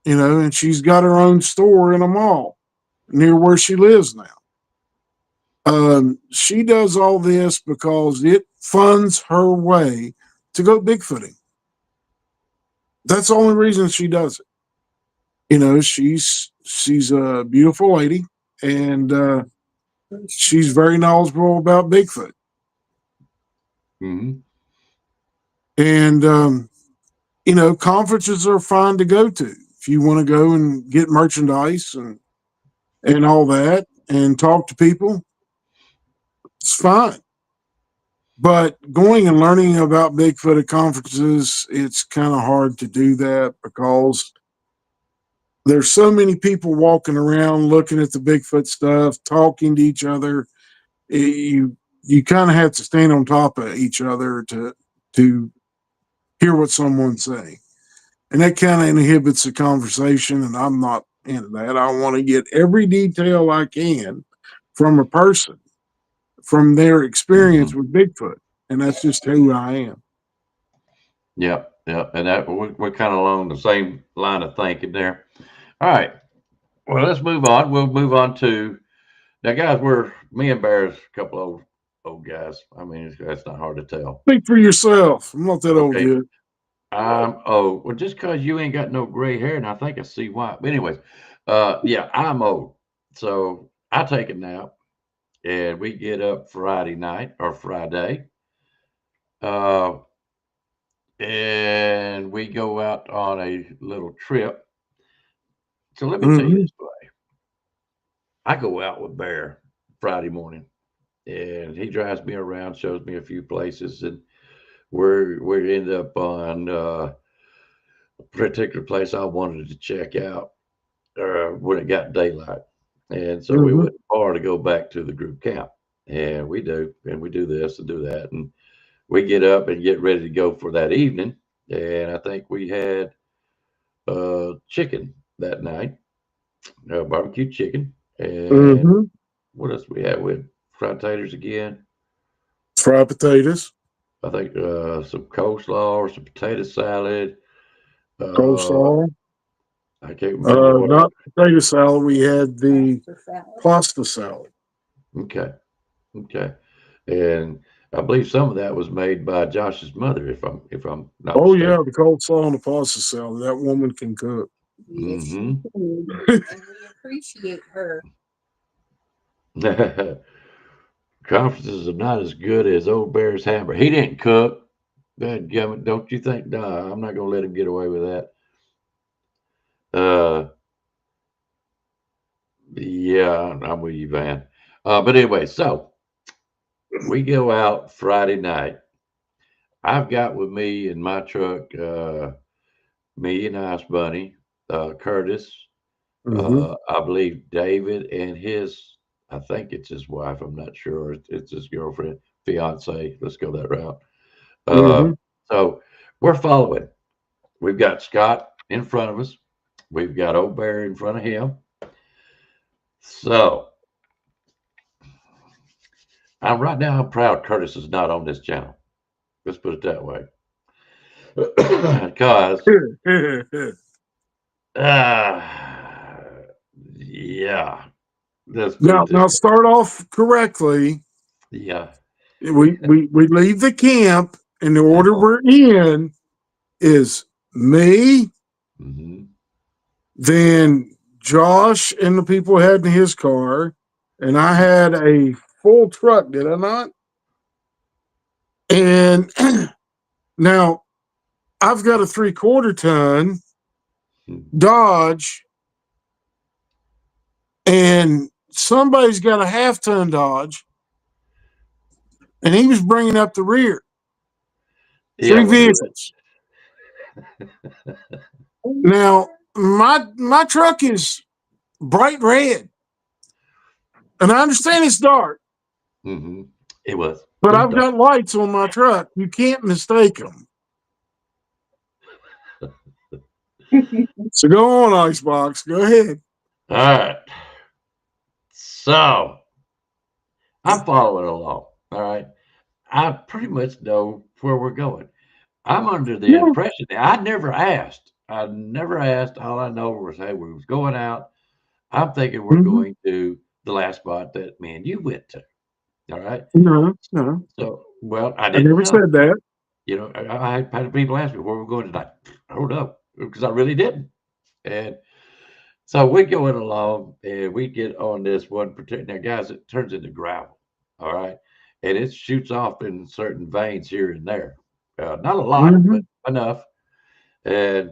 Speaker 2: you know, and she's got her own store in a mall near where she lives now. She does all this because it funds her way to go Bigfooting. That's the only reason she does it. You know, she's a beautiful lady, and she's very knowledgeable about Bigfoot.
Speaker 1: Mm-hmm.
Speaker 2: And you know, conferences are fine to go to if you want to go and get merchandise and all that and talk to people. It's fine. But going and learning about Bigfoot at conferences, it's kind of hard to do that because there's so many people walking around looking at the Bigfoot stuff, talking to each other. You kind of have to stand on top of each other to hear what someone's saying. And that kind of inhibits the conversation, and I'm not into that. I want to get every detail I can from a person, from their experience
Speaker 1: Mm-hmm.
Speaker 2: with Bigfoot. And that's just who I am.
Speaker 1: Yep, yep. And that we're kind of along the same line of thinking there. All right. Well, let's move on. We'll move on to now, guys. We're me and Bear's a couple old guys. I mean, that's not hard to tell.
Speaker 2: Speak for yourself. I'm not that old
Speaker 1: Okay,
Speaker 2: yet.
Speaker 1: I'm old. Well, just because you ain't got no gray hair, and I think I see why. But anyways, yeah, I'm old. So I take a nap, and we get up Friday night or Friday, uh, and we go out on a little trip. So let me tell you
Speaker 2: Mm-hmm.
Speaker 1: this way: I go out with Bear Friday morning, and he drives me around, shows me a few places, and we end up on a particular place I wanted to check out when it got daylight, and so we
Speaker 2: Mm-hmm.
Speaker 1: went far to go back to the group camp, and we do this and do that, and we get up and get ready to go for that evening, and I think we had chicken that night, barbecue chicken, and
Speaker 2: Mm-hmm.
Speaker 1: what else we had? We had fried taters again.
Speaker 2: Fried potatoes,
Speaker 1: I think some coleslaw or some potato salad. Uh,
Speaker 2: coleslaw.
Speaker 1: I can't remember what else.
Speaker 2: Not potato salad. We had the
Speaker 3: Pasta salad.
Speaker 2: pasta salad.
Speaker 1: Okay, okay, and I believe some of that was made by Josh's mother, if I'm not
Speaker 2: Oh yeah,
Speaker 1: mistaken.
Speaker 2: the coleslaw and the pasta salad. That woman can cook.
Speaker 3: Yes, she
Speaker 1: Hmm.
Speaker 3: did. And we appreciate her.
Speaker 1: Conferences are not as good as Old Bear's hamburger. He didn't cook. Dadgummit, don't you think? Nah, I'm not gonna let him get away with that. Uh, yeah, I'm with you, Van. But anyway, so we go out Friday night. I've got with me in my truck, me and Ice Bunny, Curtis,
Speaker 2: Mm-hmm.
Speaker 1: I believe David and his, I think it's his wife. I'm not sure. It's his girlfriend, fiance. Let's go that route.
Speaker 2: Mm-hmm.
Speaker 1: So we're following. We've got Scott in front of us. We've got Old Bear in front of him. So right now, I'm proud Curtis is not on this channel. Let's put it that way. Because, uh, yeah, let's put it this
Speaker 2: now
Speaker 1: way.
Speaker 2: start off correctly.
Speaker 1: Yeah.
Speaker 2: We leave the camp, and the order
Speaker 1: Uh-huh.
Speaker 2: we're in is me,
Speaker 1: Hmm.
Speaker 2: then Josh and the people had in his car, and I had a full truck, did I not? And now I've got a 3/4 ton Dodge, and somebody's got a 1/2 ton Dodge, and he was bringing up the rear.
Speaker 1: Yeah,
Speaker 2: Three
Speaker 1: well,
Speaker 2: vehicles. Now my truck is bright red, and I understand it's dark,
Speaker 1: hmm It was.
Speaker 2: But
Speaker 1: It was
Speaker 2: I've
Speaker 1: dark.
Speaker 2: got lights on my truck. You can't mistake them. So go on, Icebox. Go ahead.
Speaker 1: All right. So I'm following along. All right. I pretty much know where we're going. I'm under the
Speaker 2: Yeah.
Speaker 1: impression that I never asked. I never asked. All I know was, hey, we was going out. I'm thinking we're
Speaker 2: Mm-hmm.
Speaker 1: going to the last spot that me and you went to. All right.
Speaker 2: No, no.
Speaker 1: So, well, I
Speaker 2: I
Speaker 1: didn't
Speaker 2: never
Speaker 1: know.
Speaker 2: said that.
Speaker 1: I had people ask me where we're going tonight. Hold up, because I really didn't. And so we're going along, and we get on this one particular. Now, guys, it turns into gravel. All right, and it shoots off in certain veins here and there. Not a lot,
Speaker 2: Mm-hmm.
Speaker 1: but enough. And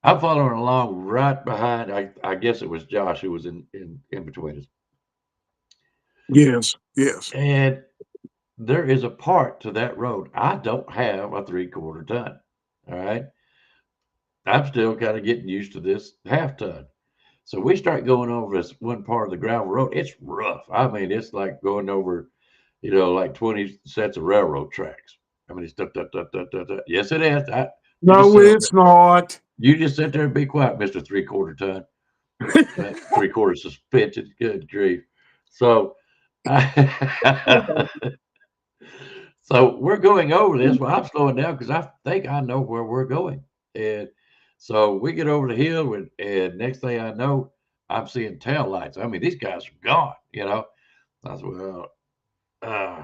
Speaker 1: I'm following along right behind. I guess it was Josh who was in between us.
Speaker 2: Yes, yes.
Speaker 1: And there is a part to that road. I don't have a 3/4 ton. All right. I'm still kind of getting used to this half ton. So we start going over this one part of the gravel road. It's rough. I mean, it's like going over, like 20 sets of railroad tracks. I mean, it's duh, duh, duh, duh, duh, duh. Yes, it is. You just
Speaker 2: No,
Speaker 1: sit over there.
Speaker 2: it's not.
Speaker 1: You just sit there and be quiet, Mister 3/4 ton. 3/4 suspension. Good grief. So, so we're going over this. Well, I'm slowing down because I think I know where we're going. And so we get over the hill, and next thing I know, I'm seeing tail lights. I mean, these guys are gone. I said, well, uh,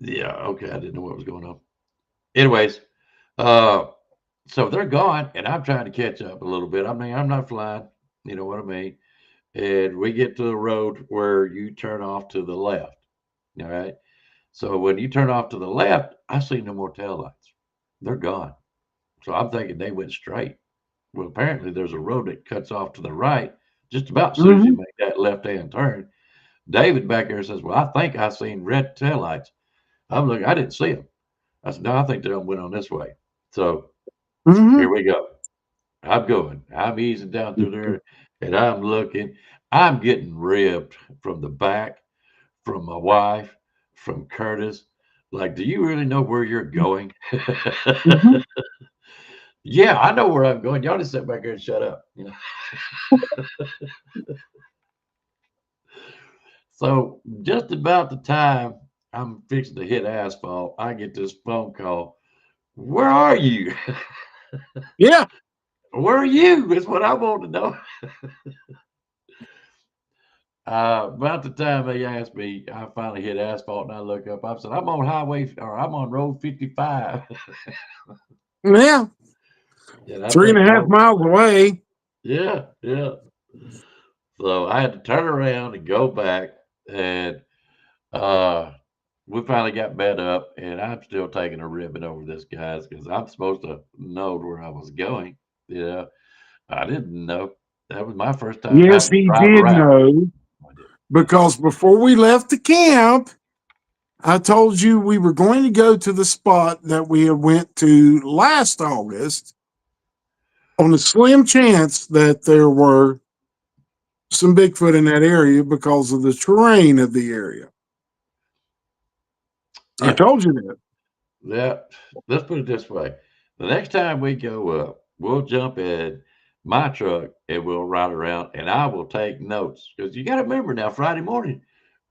Speaker 1: yeah, okay. I didn't know what was going on. Anyways, uh, so they're gone, and I'm trying to catch up a little bit. I mean, I'm not flying. You know what I mean? And we get to the road where you turn off to the left. All right. So when you turn off to the left, I see no more taillights. They're gone. So I'm thinking they went straight. Well, apparently there's a road that cuts off to the right just about as soon as you
Speaker 2: Mm-hmm.
Speaker 1: make that left hand turn. David back there says, well, I think I seen red taillights. I'm looking, I didn't see them. I said, no, I think they went on this way. So
Speaker 2: Mm-hmm.
Speaker 1: here we go. I'm going. I'm easing down through there and I'm looking. I'm getting ribbed from the back, from my wife, from Curtis. Like, do you really know where you're going?
Speaker 2: Mm-hmm.
Speaker 1: Yeah, I know where I'm going. Y'all just sit back here and shut up. So just about the time I'm fixing to hit asphalt, I get this phone call. Where are you?
Speaker 2: Yeah.
Speaker 1: Where are you? Is what I want to know. About the time they asked me, I finally hit asphalt and I look up. I said, I'm on road 55.
Speaker 2: Yeah.
Speaker 1: And I
Speaker 2: Three and
Speaker 1: think
Speaker 2: a half
Speaker 1: that,
Speaker 2: miles away.
Speaker 1: yeah, yeah. So I had to turn around and go back. And uh, we finally got bed up. And I'm still taking a ribbon over this, guys, because I'm supposed to know where I was going. Yeah, I didn't know. That was my first time
Speaker 2: Yes,
Speaker 1: having to
Speaker 2: he
Speaker 1: drive
Speaker 2: did
Speaker 1: around.
Speaker 2: know
Speaker 1: I did.
Speaker 2: because before we left the camp, I told you we were going to go to the spot that we had went to last August on the slim chance that there were some Bigfoot in that area because of the terrain of the area. I
Speaker 1: Yeah.
Speaker 2: told you that.
Speaker 1: Yeah, let's put it this way. The next time we go up, we'll jump in my truck and we'll ride around and I will take notes. Because you got to remember now, Friday morning,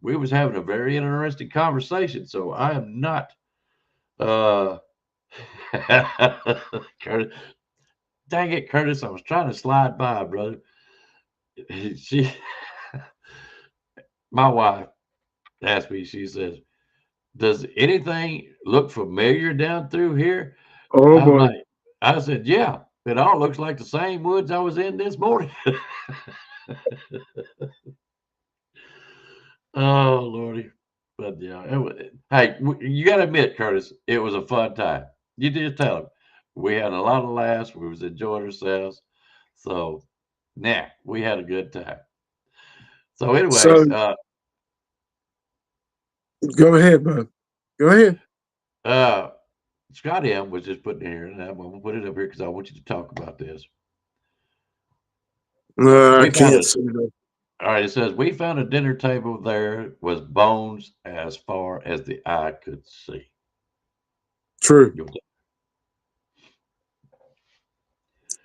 Speaker 1: we was having a very interesting conversation. So I am not uh Curtis. Dang it, Curtis. I was trying to slide by, brother. She my wife asked me, she says, does anything look familiar down through here?
Speaker 2: Oh
Speaker 1: I'm
Speaker 2: boy.
Speaker 1: like, I said, yeah, it all looks like the same woods I was in this morning. Oh, Lordy. But yeah, hey, you got to admit, Curtis, it was a fun time. You did tell him. We had a lot of laughs. We was enjoying ourselves. So, nah, we had a good time. So,
Speaker 2: So
Speaker 1: anyways,
Speaker 2: go ahead, bud. Go ahead.
Speaker 1: uh, Scott M was just putting in here, and I'm going to put it up here because I want you to talk about this.
Speaker 2: I
Speaker 1: We found
Speaker 2: can't
Speaker 1: a
Speaker 2: see that.
Speaker 1: All right, it says we found a dinner table there was bones as far as the eye could see.
Speaker 2: True.
Speaker 1: You'll-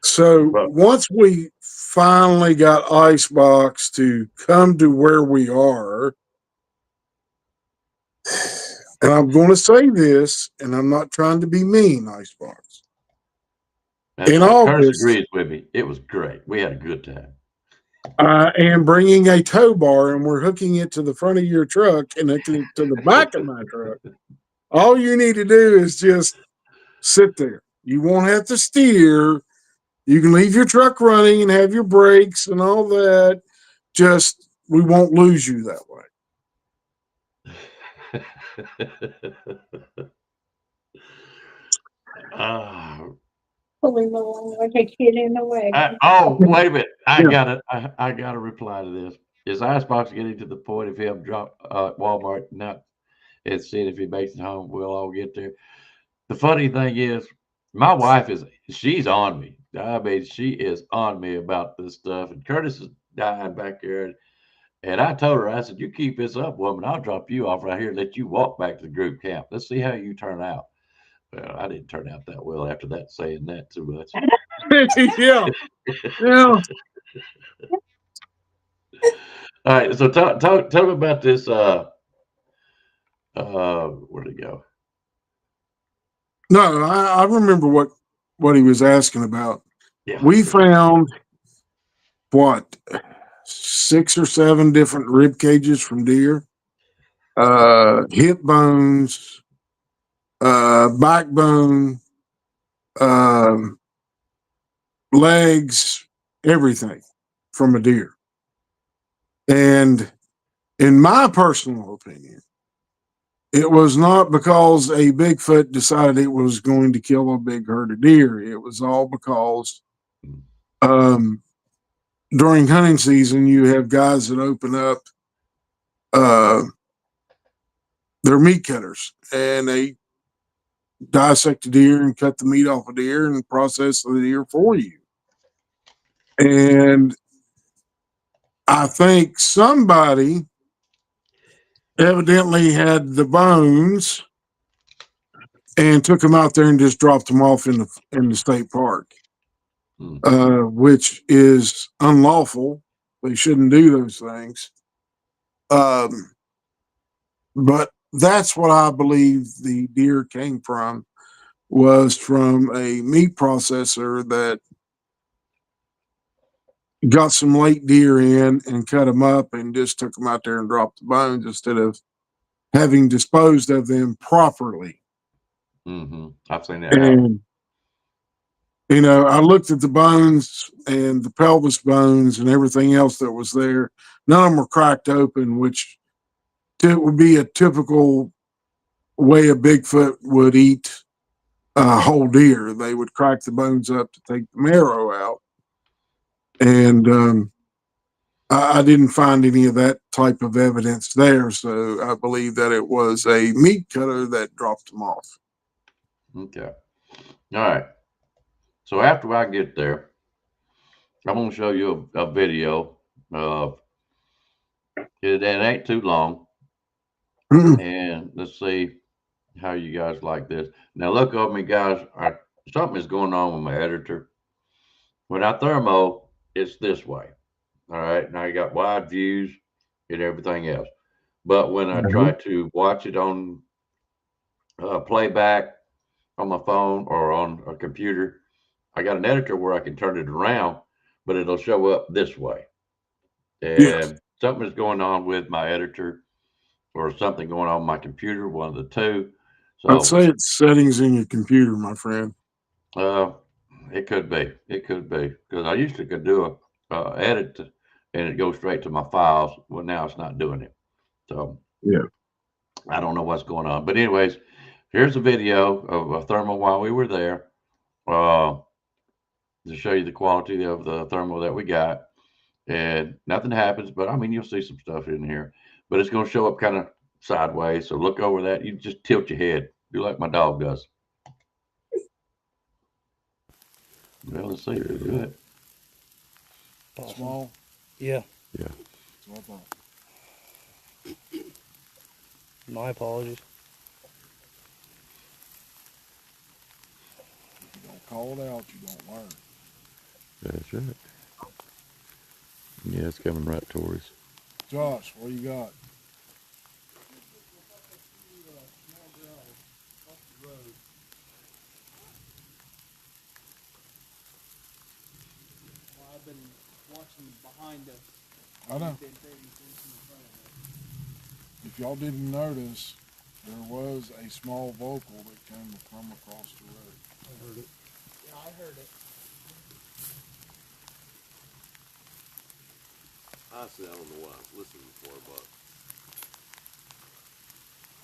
Speaker 2: So
Speaker 1: But
Speaker 2: once we finally got Icebox to come to where we are, and I'm going to say this, and I'm not trying to be mean, Icebox. In
Speaker 1: Curtis
Speaker 2: August,
Speaker 1: agrees with me. It was great. We had a good time.
Speaker 2: I am bringing a tow bar and we're hooking it to the front of your truck, connecting it to the back of my truck. All you need to do is just sit there. You won't have to steer. You can leave your truck running and have your brakes and all that. Just we won't lose you that way.
Speaker 1: uh,
Speaker 3: Pull him along like a kid in the wagon.
Speaker 1: oh, wait a minute.
Speaker 2: Yeah.
Speaker 1: I gotta reply to this. Is Icebox getting to the point if him drop Walmart not and seeing if he makes it home? We'll all get there. The funny thing is, my wife she's on me. I mean, she is on me about this stuff. And Curtis is dying back there. And I told her, I said, you keep this up, woman. I'll drop you off right here and let you walk back to the group camp. Let's see how you turn out. Well, I didn't turn out that well after that, saying that too much.
Speaker 2: Yeah. Yeah.
Speaker 1: All right. So tell me about this. Where'd it go?
Speaker 2: No, I remember what he was asking about.
Speaker 1: Yeah.
Speaker 2: We found what 6 or 7 different rib cages from deer, hip bones, backbone, um, legs, everything from a deer. And in my personal opinion, it was not because a Bigfoot decided it was going to kill a big herd of deer. It was all because um, during hunting season, you have guys that open up uh, their meat cutters and they dissect a deer and cut the meat off a deer and process the deer for you. And I think somebody evidently had the bones and took them out there and just dropped them off in the state park, which is unlawful. They shouldn't do those things. But that's what I believe the deer came from, was from a meat processor that got some late deer in and cut them up and just took them out there and dropped the bones instead of having disposed of them properly.
Speaker 1: I've seen that happen.
Speaker 2: And I looked at the bones and the pelvis bones and everything else that was there. None of them were cracked open, which would be a typical way a Bigfoot would eat a whole deer. They would crack the bones up to take the marrow out. And I didn't find any of that type of evidence there. So I believe that it was a meat cutter that dropped them off.
Speaker 1: Okay. All right. So after I get there, I'm going to show you a video of it. It ain't too long. And let's see how you guys like this. Now, look over me, guys. Something is going on with my editor. When I thermo, it's this way. All right. Now you got wide views and everything else. But when I try to watch it on playback on my phone or on a computer, I got an editor where I can turn it around, but it'll show up this way. And
Speaker 2: Yes.
Speaker 1: something is going on with my editor or something going on with my computer, one of the two.
Speaker 2: I'd
Speaker 1: So
Speaker 2: say it's settings in your computer, my friend.
Speaker 1: it could be. It could be. Because I used to could do a edit and it goes straight to my files. Well, now it's not doing it. So
Speaker 2: Yeah.
Speaker 1: I don't know what's going on. But anyways, here's a video of a thermal while we were there. To show you the quality of the thermal that we got. And nothing happens, but I mean, you'll see some stuff in here, but it's going to show up kind of sideways. So look over that. You just tilt your head. Do like my dog does. Well, let's see. Do it.
Speaker 4: Small. Yeah.
Speaker 1: Yeah.
Speaker 2: what I thought.
Speaker 4: My apologies.
Speaker 2: If you don't call it out, you don't learn.
Speaker 1: That's right. Yeah, it's coming right towards us.
Speaker 2: Josh, what you got?
Speaker 4: I've been watching behind us.
Speaker 2: I know. If y'all didn't notice, there was a small vocal that came from across the road.
Speaker 4: I heard it. Yeah, I heard it.
Speaker 5: Honestly, I don't know what I was listening for, but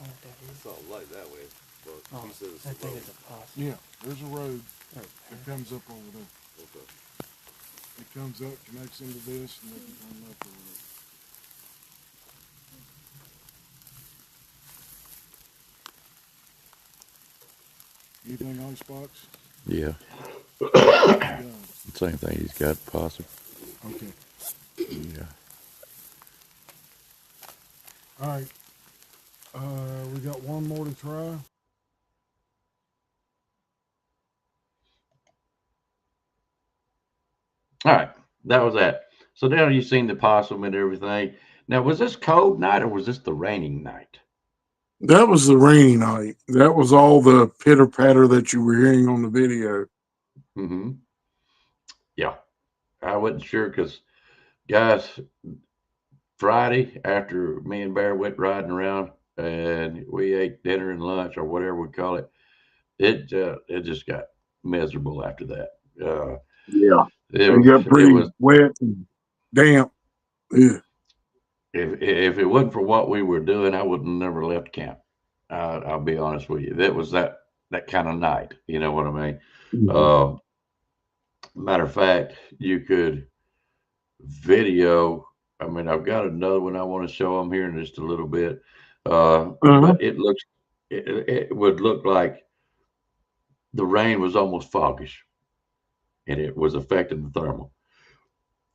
Speaker 4: I don't know what that
Speaker 5: I
Speaker 4: is.
Speaker 5: saw a light that way. But
Speaker 4: Oh,
Speaker 5: he says
Speaker 4: I
Speaker 5: it's the
Speaker 4: think
Speaker 5: road.
Speaker 4: it's a possum.
Speaker 2: Yeah, there's a road
Speaker 4: Right
Speaker 2: that
Speaker 4: there.
Speaker 2: comes up over there.
Speaker 5: Okay.
Speaker 2: It comes up, connects into this, and they can turn left over there. Anything icebox?
Speaker 1: Yeah,
Speaker 2: Yeah.
Speaker 1: same thing. He's got possum.
Speaker 2: Okay.
Speaker 1: Yeah.
Speaker 2: All right. We got one more to try.
Speaker 1: All right, that was that. So now you've seen the possum and everything. Now, was this cold night or was this the raining night?
Speaker 2: That was the rainy night. That was all the pitter patter that you were hearing on the video.
Speaker 1: Mm-hmm. Yeah, I wasn't sure because, guys, Friday after me and Bear went riding around and we ate dinner and lunch or whatever we call it, it just got miserable after that.
Speaker 2: Yeah.
Speaker 1: It
Speaker 2: It got
Speaker 1: it
Speaker 2: pretty
Speaker 1: was
Speaker 2: wet and damp. Yeah.
Speaker 1: if it wasn't for what we were doing, I would have never left camp. I'll be honest with you. That was that kind of night. You know what I mean? Uh, Matter of fact, you could video. I mean, I've got another one I want to show them here in just a little bit.
Speaker 2: Uh-huh.
Speaker 1: But it would look like the rain was almost foggish, and it was affecting the thermal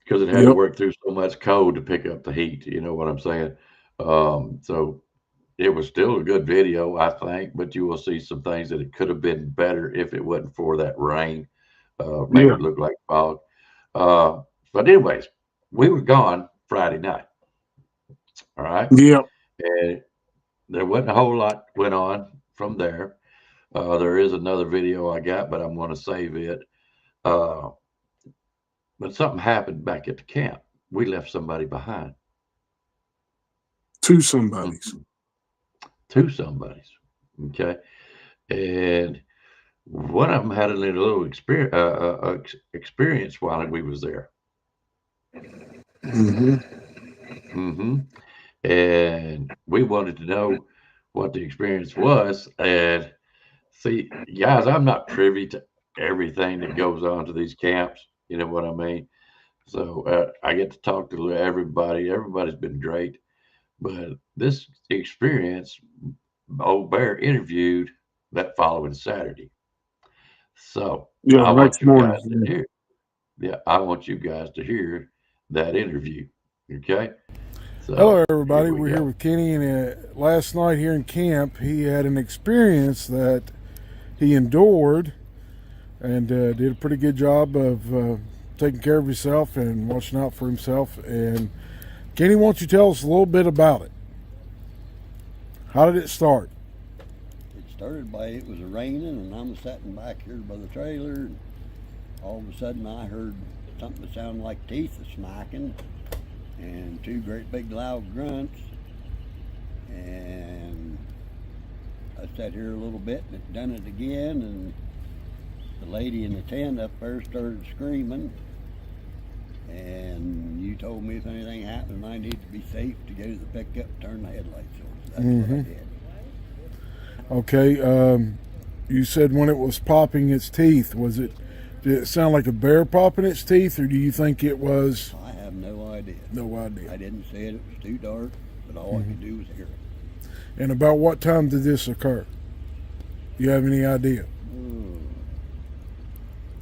Speaker 1: because it had to
Speaker 2: Yep.
Speaker 1: work through so much cold to pick up the heat. You know what I'm saying? So it was still a good video, I think, but you will see some things that it could have been better if it wasn't for that rain. Made
Speaker 2: Yeah.
Speaker 1: it look like fog. But anyways, we were gone Friday night. All right,
Speaker 2: Yep.
Speaker 1: and there wasn't a whole lot went on from there. There is another video I got, but I'm going to save it. Uh, but something happened back at the camp. We left somebody behind.
Speaker 2: Two somebodies.
Speaker 1: Two somebodies. Okay, and one of them had a little experience while we was there.
Speaker 2: Mm-hmm.
Speaker 1: Hmm. And we wanted to know what the experience was. And see, guys, I'm not privy to everything that goes on to these camps. You know what I mean? So I get to talk to everybody. Everybody's been great. But this experience, old Bear interviewed that following Saturday. So
Speaker 2: Yeah,
Speaker 1: I
Speaker 2: the
Speaker 1: want
Speaker 2: next
Speaker 1: you guys
Speaker 2: morning.
Speaker 1: to hear. Yeah, I want you guys to hear that interview. Okay.
Speaker 2: Hello,
Speaker 1: So
Speaker 2: everybody.
Speaker 1: here we
Speaker 2: We're here
Speaker 1: go.
Speaker 2: with Kenny, and last night here in camp, he had an experience that he endured and did a pretty good job of taking care of himself and watching out for himself. And Kenny, why don't you tell us a little bit about it? How did it start?
Speaker 6: It started by it was raining, and I'm sitting back here by the trailer, and all of a sudden I heard something that sounded like teeth smacking, and two great big loud grunts, and I sat here a little bit, and it done it again, and the lady in the tent up there started screaming, and you told me if anything happened, I need to be safe to go to the pickup, turn the headlights on. So that's what I did.
Speaker 2: Okay, you said when it was popping its teeth, did it sound like a bear popping its teeth, or do you think it was?
Speaker 6: I have no idea.
Speaker 2: No idea.
Speaker 6: I didn't see it. It was too dark, but all I could do was hear it.
Speaker 2: And about what time did this occur? Do you have any idea?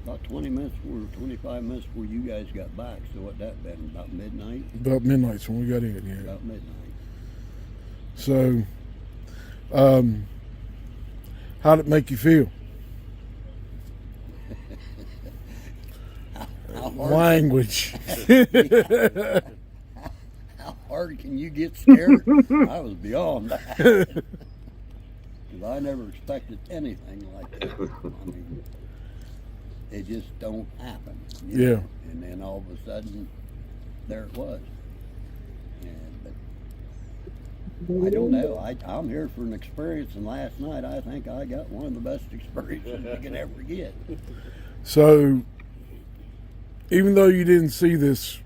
Speaker 6: About 20 minutes or 25 minutes before you guys got back. So what that been, about midnight?
Speaker 2: About midnight's when we got in, yeah.
Speaker 6: About midnight.
Speaker 2: So, how'd it make you feel?
Speaker 6: How hard,
Speaker 2: Language.
Speaker 6: how hard can you get scared? I was beyond that. Because I never expected anything like that. I mean, it just don't happen. You
Speaker 2: Yeah.
Speaker 6: know? And then all of a sudden, there it was. And, but I don't know. I'm here for an experience, and last night I think I got one of the best experiences you can ever get.
Speaker 2: So, even though you didn't see this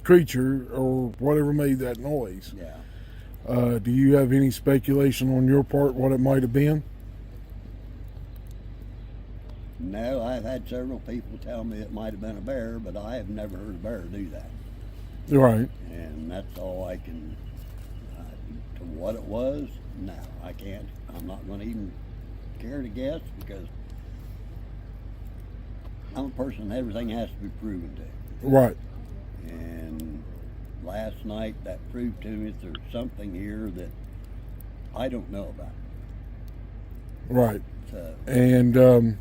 Speaker 2: creature or whatever made that noise,
Speaker 6: Yeah.
Speaker 2: do you have any speculation on your part what it might have been?
Speaker 6: No, I've had several people tell me it might have been a bear, but I have never heard a bear do that.
Speaker 2: Right.
Speaker 6: And that's all I can. To what it was, no, I can't. I'm not going to even care to guess because I'm a person. Everything has to be proven to.
Speaker 2: Right.
Speaker 6: And last night that proved to me that there's something here that I don't know about.
Speaker 2: Right.
Speaker 6: So
Speaker 2: And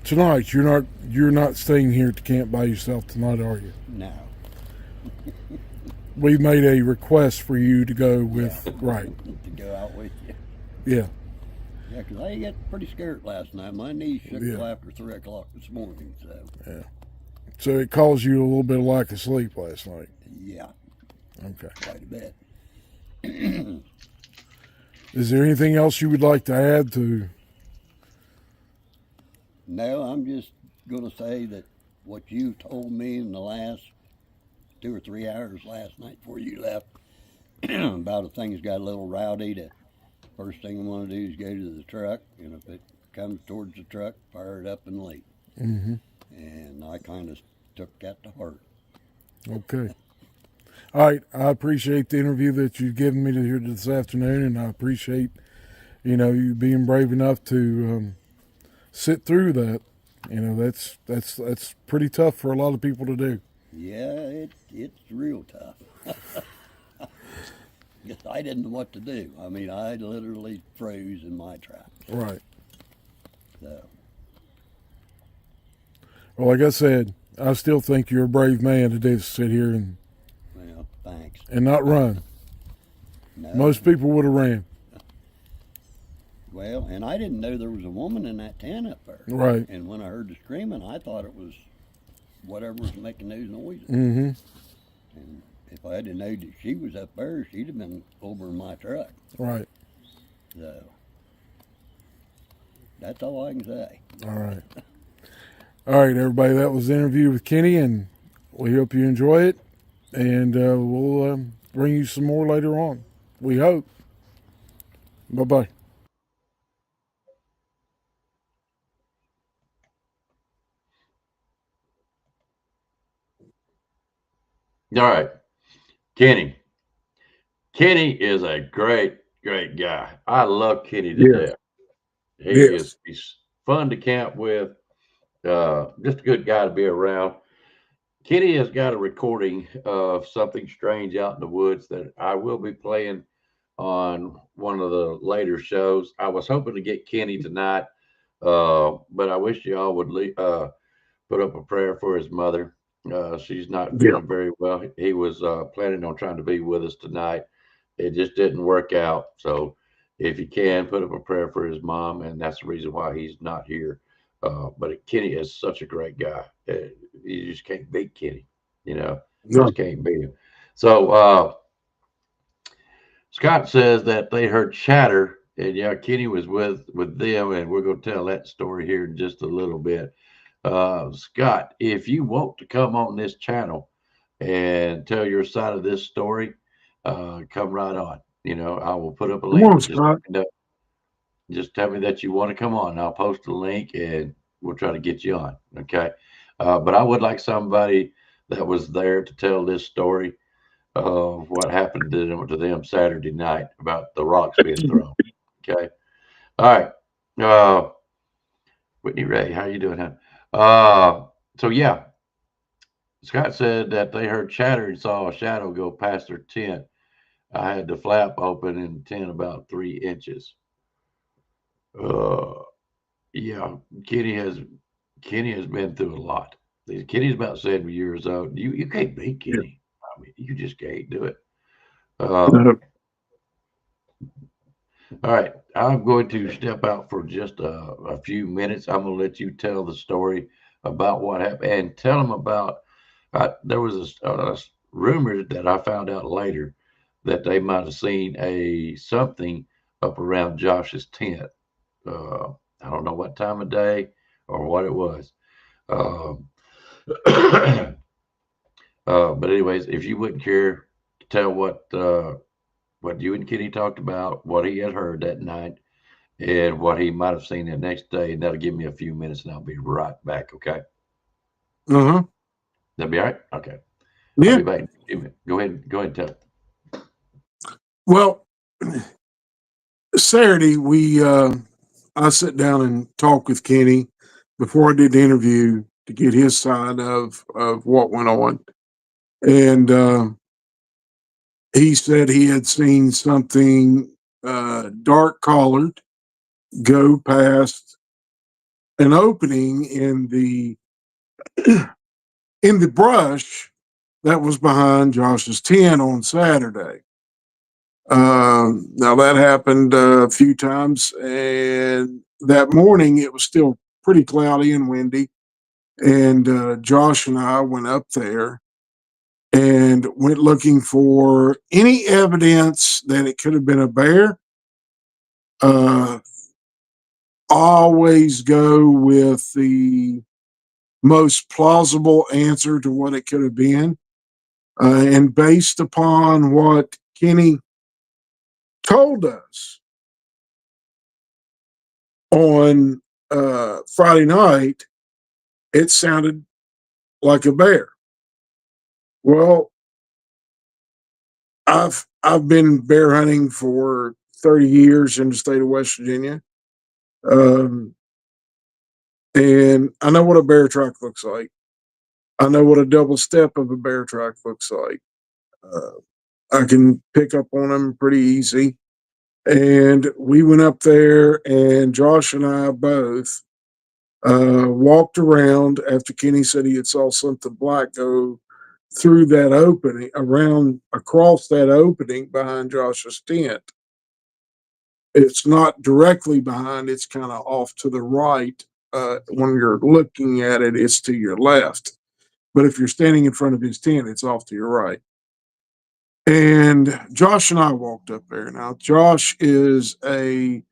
Speaker 2: tonight you're not staying here at the camp by yourself tonight, are you?
Speaker 6: no,
Speaker 2: We've made a request for you to go with. Right.
Speaker 6: to go out with you.
Speaker 2: Yeah.
Speaker 6: Yeah, because I got pretty scared last night. My knees shook
Speaker 2: Yeah.
Speaker 6: till after 3 o'clock this morning. So
Speaker 2: So it caused you a little bit of lack of sleep last night.
Speaker 6: yeah,
Speaker 2: Okay.
Speaker 6: quite a bit.
Speaker 2: Is there anything else you would like to add to?
Speaker 6: No, I'm just going to say that what you told me in the last 2 or 3 hours last night before you left about if things got a little rowdy, the first thing I want to do is go to the truck, and if it comes towards the truck, fire it up and leave.
Speaker 2: Mm-hmm.
Speaker 6: And I kind of took that to heart.
Speaker 2: Okay. All right. I appreciate the interview that you've given me here this afternoon, and I appreciate, you being brave enough to sit through that. That's pretty tough for a lot of people to do.
Speaker 6: Yeah, it's real tough. Because I didn't know what to do. I mean, I literally froze in my tracks.
Speaker 2: Right.
Speaker 6: So,
Speaker 2: Well, like I said, I still think you're a brave man to do sit here and
Speaker 6: well, thanks.
Speaker 2: not run.
Speaker 6: No.
Speaker 2: Most people would have ran.
Speaker 6: Well, and I didn't know there was a woman in that tent up there.
Speaker 2: Right.
Speaker 6: And when I heard the screaming, I thought it was whatever was making those noises.
Speaker 2: Mm-hmm.
Speaker 6: And if I had known that she was up there, she'd have been over in my truck.
Speaker 2: Right.
Speaker 6: So, that's all I can say.
Speaker 2: All right. All right, everybody. That was the interview with Kenny, and we hope you enjoy it. And we'll bring you some more later on. We hope. Bye-bye.
Speaker 1: All right. Kenny. Kenny is a great, great guy. I love Kenny to
Speaker 2: Yes.
Speaker 1: death.
Speaker 2: Yes.
Speaker 1: He's fun to camp with. Just a good guy to be around. Kenny has got a recording of something strange out in the woods that I will be playing on one of the later shows. I was hoping to get Kenny tonight, but I wish y'all would put up a prayer for his mother. She's not feeling very well. He was planning on trying to be with us tonight. It just didn't work out. So if you can, put up a prayer for his mom, and that's the reason why he's not here. But Kenny is such a great guy. You just can't beat Kenny. You
Speaker 2: No.
Speaker 1: just can't beat him. So Scott says that they heard chatter, and yeah, Kenny was with them, and we're going to tell that story here in just a little bit. Scott, if you want to come on this channel and tell your side of this story, come right on. I will put up a
Speaker 2: Come
Speaker 1: link.
Speaker 2: on, Scott.
Speaker 1: Just tell me that you want to come on. I'll post a link and we'll try to get you on. Okay. But I would like somebody that was there to tell this story of what happened to them Saturday night about the rocks being thrown. Okay. All right. Whitney Ray, how you doing, huh? So yeah, Scott said that they heard chatter and saw a shadow go past their tent. I had the flap open in the tent about 3 inches. Uh, yeah, Kenny has Kenny has been through a lot. Kenny's about 70 years old. You can't beat
Speaker 2: Yeah.
Speaker 1: Kenny. I mean, you just can't do it. Uh,
Speaker 2: Uh,
Speaker 1: all right, I'm going to step out for just a few minutes. I'm going to let you tell the story about what happened and tell them about. There was a rumor that I found out later that they might have seen a something up around Josh's tent. Uh, I don't know what time of day or what it was. Um, but anyways, if you wouldn't care to tell what you and Kenny talked about, what he had heard that night, and what he might have seen the next day, and that'll give me a few minutes, and I'll be right back. Okay,
Speaker 2: uh-huh.
Speaker 1: that'll be all right. Okay, I'll
Speaker 2: Yeah.
Speaker 1: be back in a few minutes. Go ahead, and tell.
Speaker 2: Well, Saturday I sit down and talk with Kenny before I did the interview to get his side of what went on, and he said he had seen something dark colored go past an opening in the brush that was behind Josh's tent on Saturday. Now that happened a few times, and that morning it was still pretty cloudy and windy. And Josh and I went up there and went looking for any evidence that it could have been a bear. Uh, Always go with the most plausible answer to what it could have been. And based upon what Kenny told us on Friday night, it sounded like a bear. Well, I've been bear hunting for 30 years in the state of West Virginia, um, and I know what a bear track looks like. I know what a double step of a bear track looks like. Uh, I can pick up on them pretty easy. And we went up there, and Josh and I both walked around after Kenny said he had saw something black go through that opening, around across that opening behind Josh's tent. It's not directly behind, it's kind of off to the right. When you're looking at it, it's to your left. But if you're standing in front of his tent, it's off to your right. And Josh and I walked up there. Now, Josh is a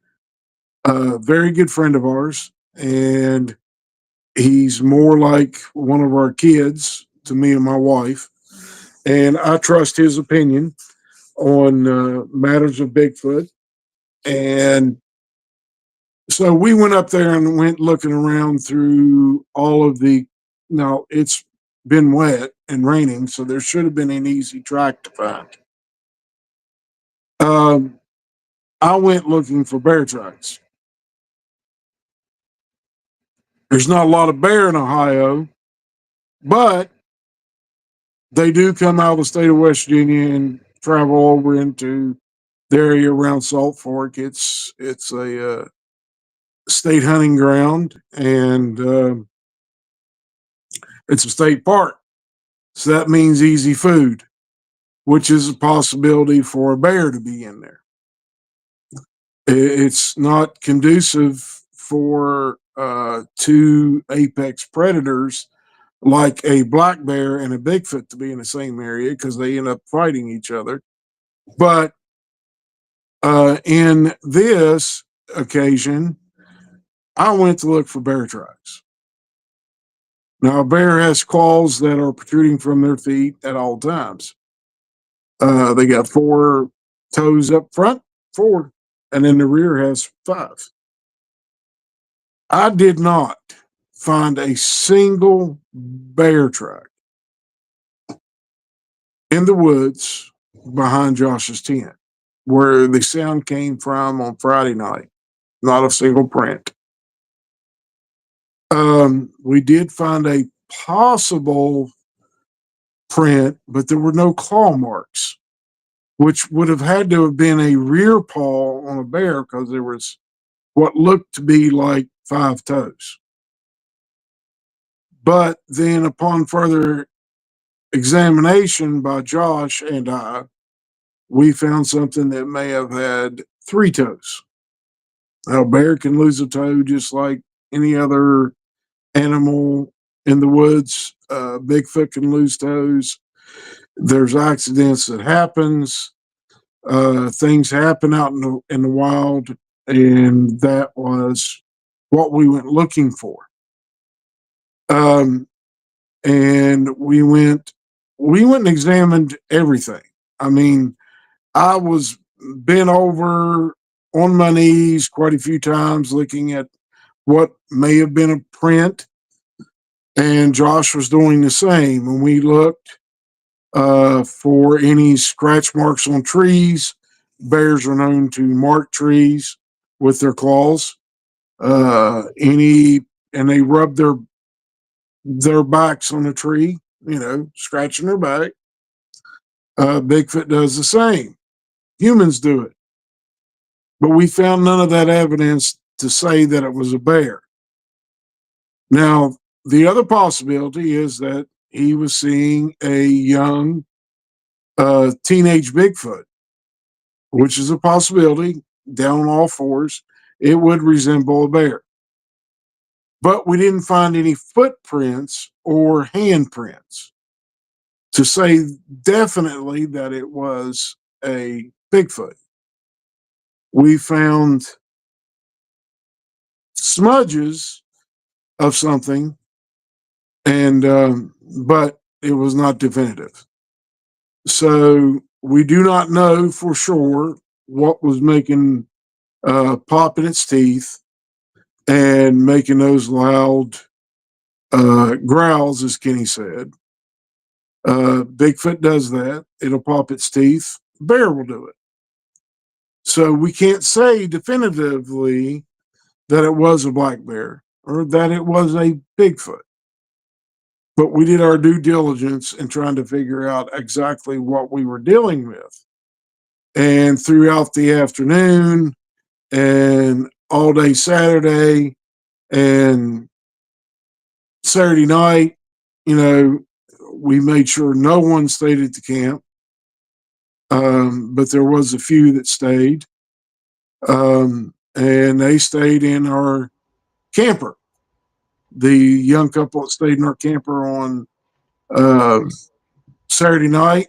Speaker 2: very good friend of ours, and he's more like one of our kids to me and my wife. And I trust his opinion on matters of Bigfoot. And so we went up there and went looking around through all of the. Now it's been wet and raining, so there should have been an easy track to find. Um, I went looking for bear tracks. There's not a lot of bear in Ohio, but they do come out of the state of West Virginia and travel over into the area around Salt Fork. It's a state hunting ground, and it's a state park. So that means easy food, which is a possibility for a bear to be in there. It's not conducive for two apex predators like a black bear and a Bigfoot to be in the same area because they end up fighting each other. But in this occasion, I went to look for bear tracks. Now, a bear has claws that are protruding from their feet at all times. They got 4 toes up front, 4, and then the rear has 5. I did not find a single bear track in the woods behind Josh's tent where the sound came from on Friday night. Not a single print. We did find a possible print, but there were no claw marks, which would have had to have been a rear paw on a bear because there was what looked to be like 5 toes. But then, upon further examination by Josh and I, we found something that may have had 3 toes. Now, a bear can lose a toe just like any other animal in the woods. Bigfoot can lose toes. There's accidents that happens. Things happen out in the wild, and that was what we went looking for. And we went and examined everything. I mean, I was bent over on my knees quite a few times looking at what may have been a print, and Josh was doing the same. And we looked for any scratch marks on trees. Bears are known to mark trees with their claws. And they rub their backs on a tree, scratching their back. Bigfoot does the same. Humans do it. But we found none of that evidence to say that it was a bear. Now, the other possibility is that he was seeing a young teenage Bigfoot, which is a possibility. Down on all fours, it would resemble a bear. But we didn't find any footprints or handprints to say definitely that it was a Bigfoot. We found smudges of something, and but it was not definitive. So we do not know for sure what was making popping its teeth and making those loud growls, as Kenny said. Bigfoot does that. It'll pop its teeth. Bear will do it. So we can't say definitively that it was a black bear or that it was a Bigfoot. But we did our due diligence in trying to figure out exactly what we were dealing with. And throughout the afternoon and all day Saturday and Saturday night, we made sure no one stayed at the camp. But there was a few that stayed. And they stayed in our camper. The young couple that stayed in our camper on Saturday night,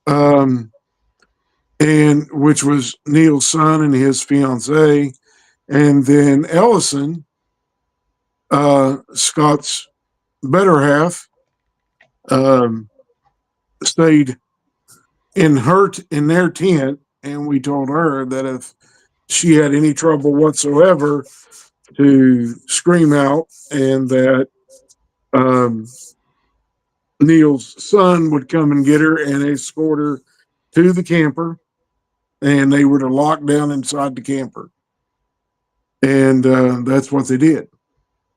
Speaker 2: and which was Neil's son and his fiance, and then Ellison, Scott's better half, stayed in their tent, and we told her that if she had any trouble whatsoever, to scream out, and that Neil's son would come and get her and escort her to the camper, and they were to lock down inside the camper. And that's what they did.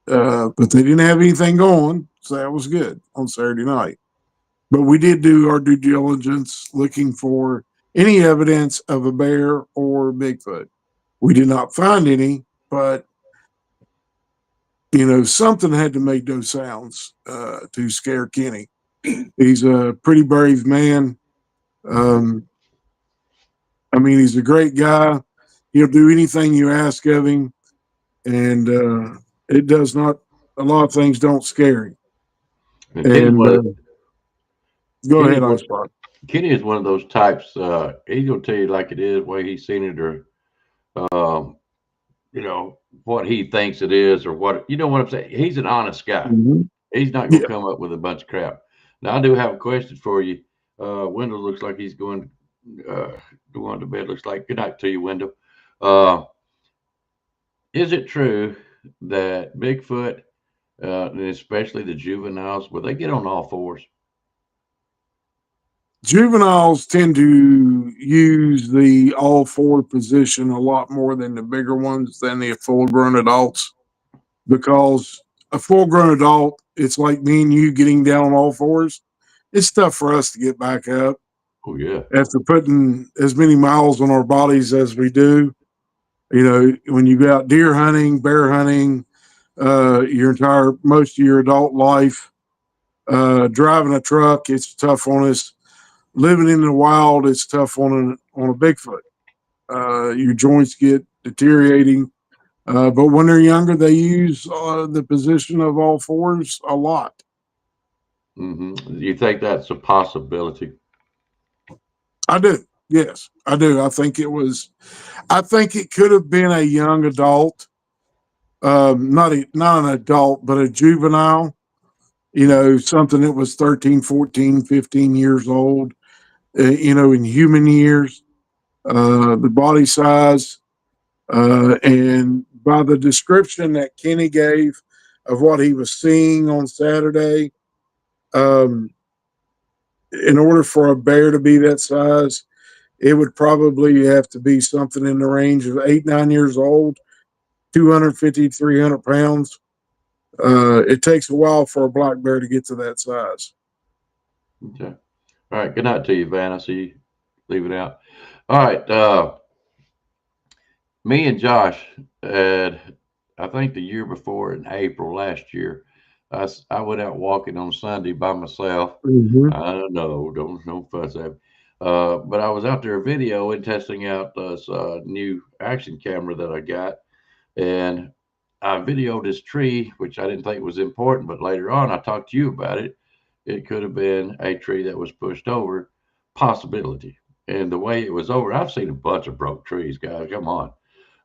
Speaker 2: But they didn't have anything going, so that was good on Saturday night. But we did do our due diligence looking for any evidence of a bear or Bigfoot. We did not find any, but something had to make those sounds to scare Kenny. He's a pretty brave man. He's a great guy. He'll do anything you ask of him, and it does not. A lot of things don't scare him. And go ahead, Icebot.
Speaker 1: Kenny is one of those types. He's gonna tell you like it is, way he's seen it, or what he thinks it is, or what what I'm saying. He's an honest guy.
Speaker 2: Mm-hmm.
Speaker 1: He's not gonna come up with a bunch of crap. Now I do have a question for you. Wendell looks like he's going to bed. Looks like good night to you, Wendell. Is it true that Bigfoot, and especially the juveniles, will they get on all fours?
Speaker 2: Juveniles tend to use the all four position a lot more than the bigger ones, than the full grown adults. because a full grown adult, it's like me and you getting down on all fours. It's tough for us to get back up
Speaker 1: Oh yeah.
Speaker 2: after putting as many miles on our bodies as we do. When you go out deer hunting, bear hunting, most of your adult life, driving a truck, it's tough on us. Living in the wild, it's tough on a Bigfoot. Your joints get deteriorating. But when they're younger, they use the position of all fours a lot.
Speaker 1: You think that's a possibility?
Speaker 2: I do. Yes, I do. I think it could have been a young adult, not an adult, but a juvenile, something that was 13, 14, 15 years old, in human years, the body size, and by the description that Kenny gave of what he was seeing on Saturday, um, in order for a bear to be that size, it would probably have to be something in the range of 8, 9 years old, 250, 300 pounds. It takes a while for a black bear to get to that size.
Speaker 1: Okay. All right. Good night to you, Van. I see you leave it out. All right. Me and Josh had, I think the year before in April last year, I went out walking on Sunday by myself.
Speaker 2: Mm-hmm.
Speaker 1: I don't know, don't fuss at me. But I was out there videoing, testing out this new action camera that I got, and I videoed this tree, which I didn't think was important, but later on I talked to you about it. It could have been a tree that was pushed over, possibility. And the way it was over, I've seen a bunch of broke trees, guys. Come on.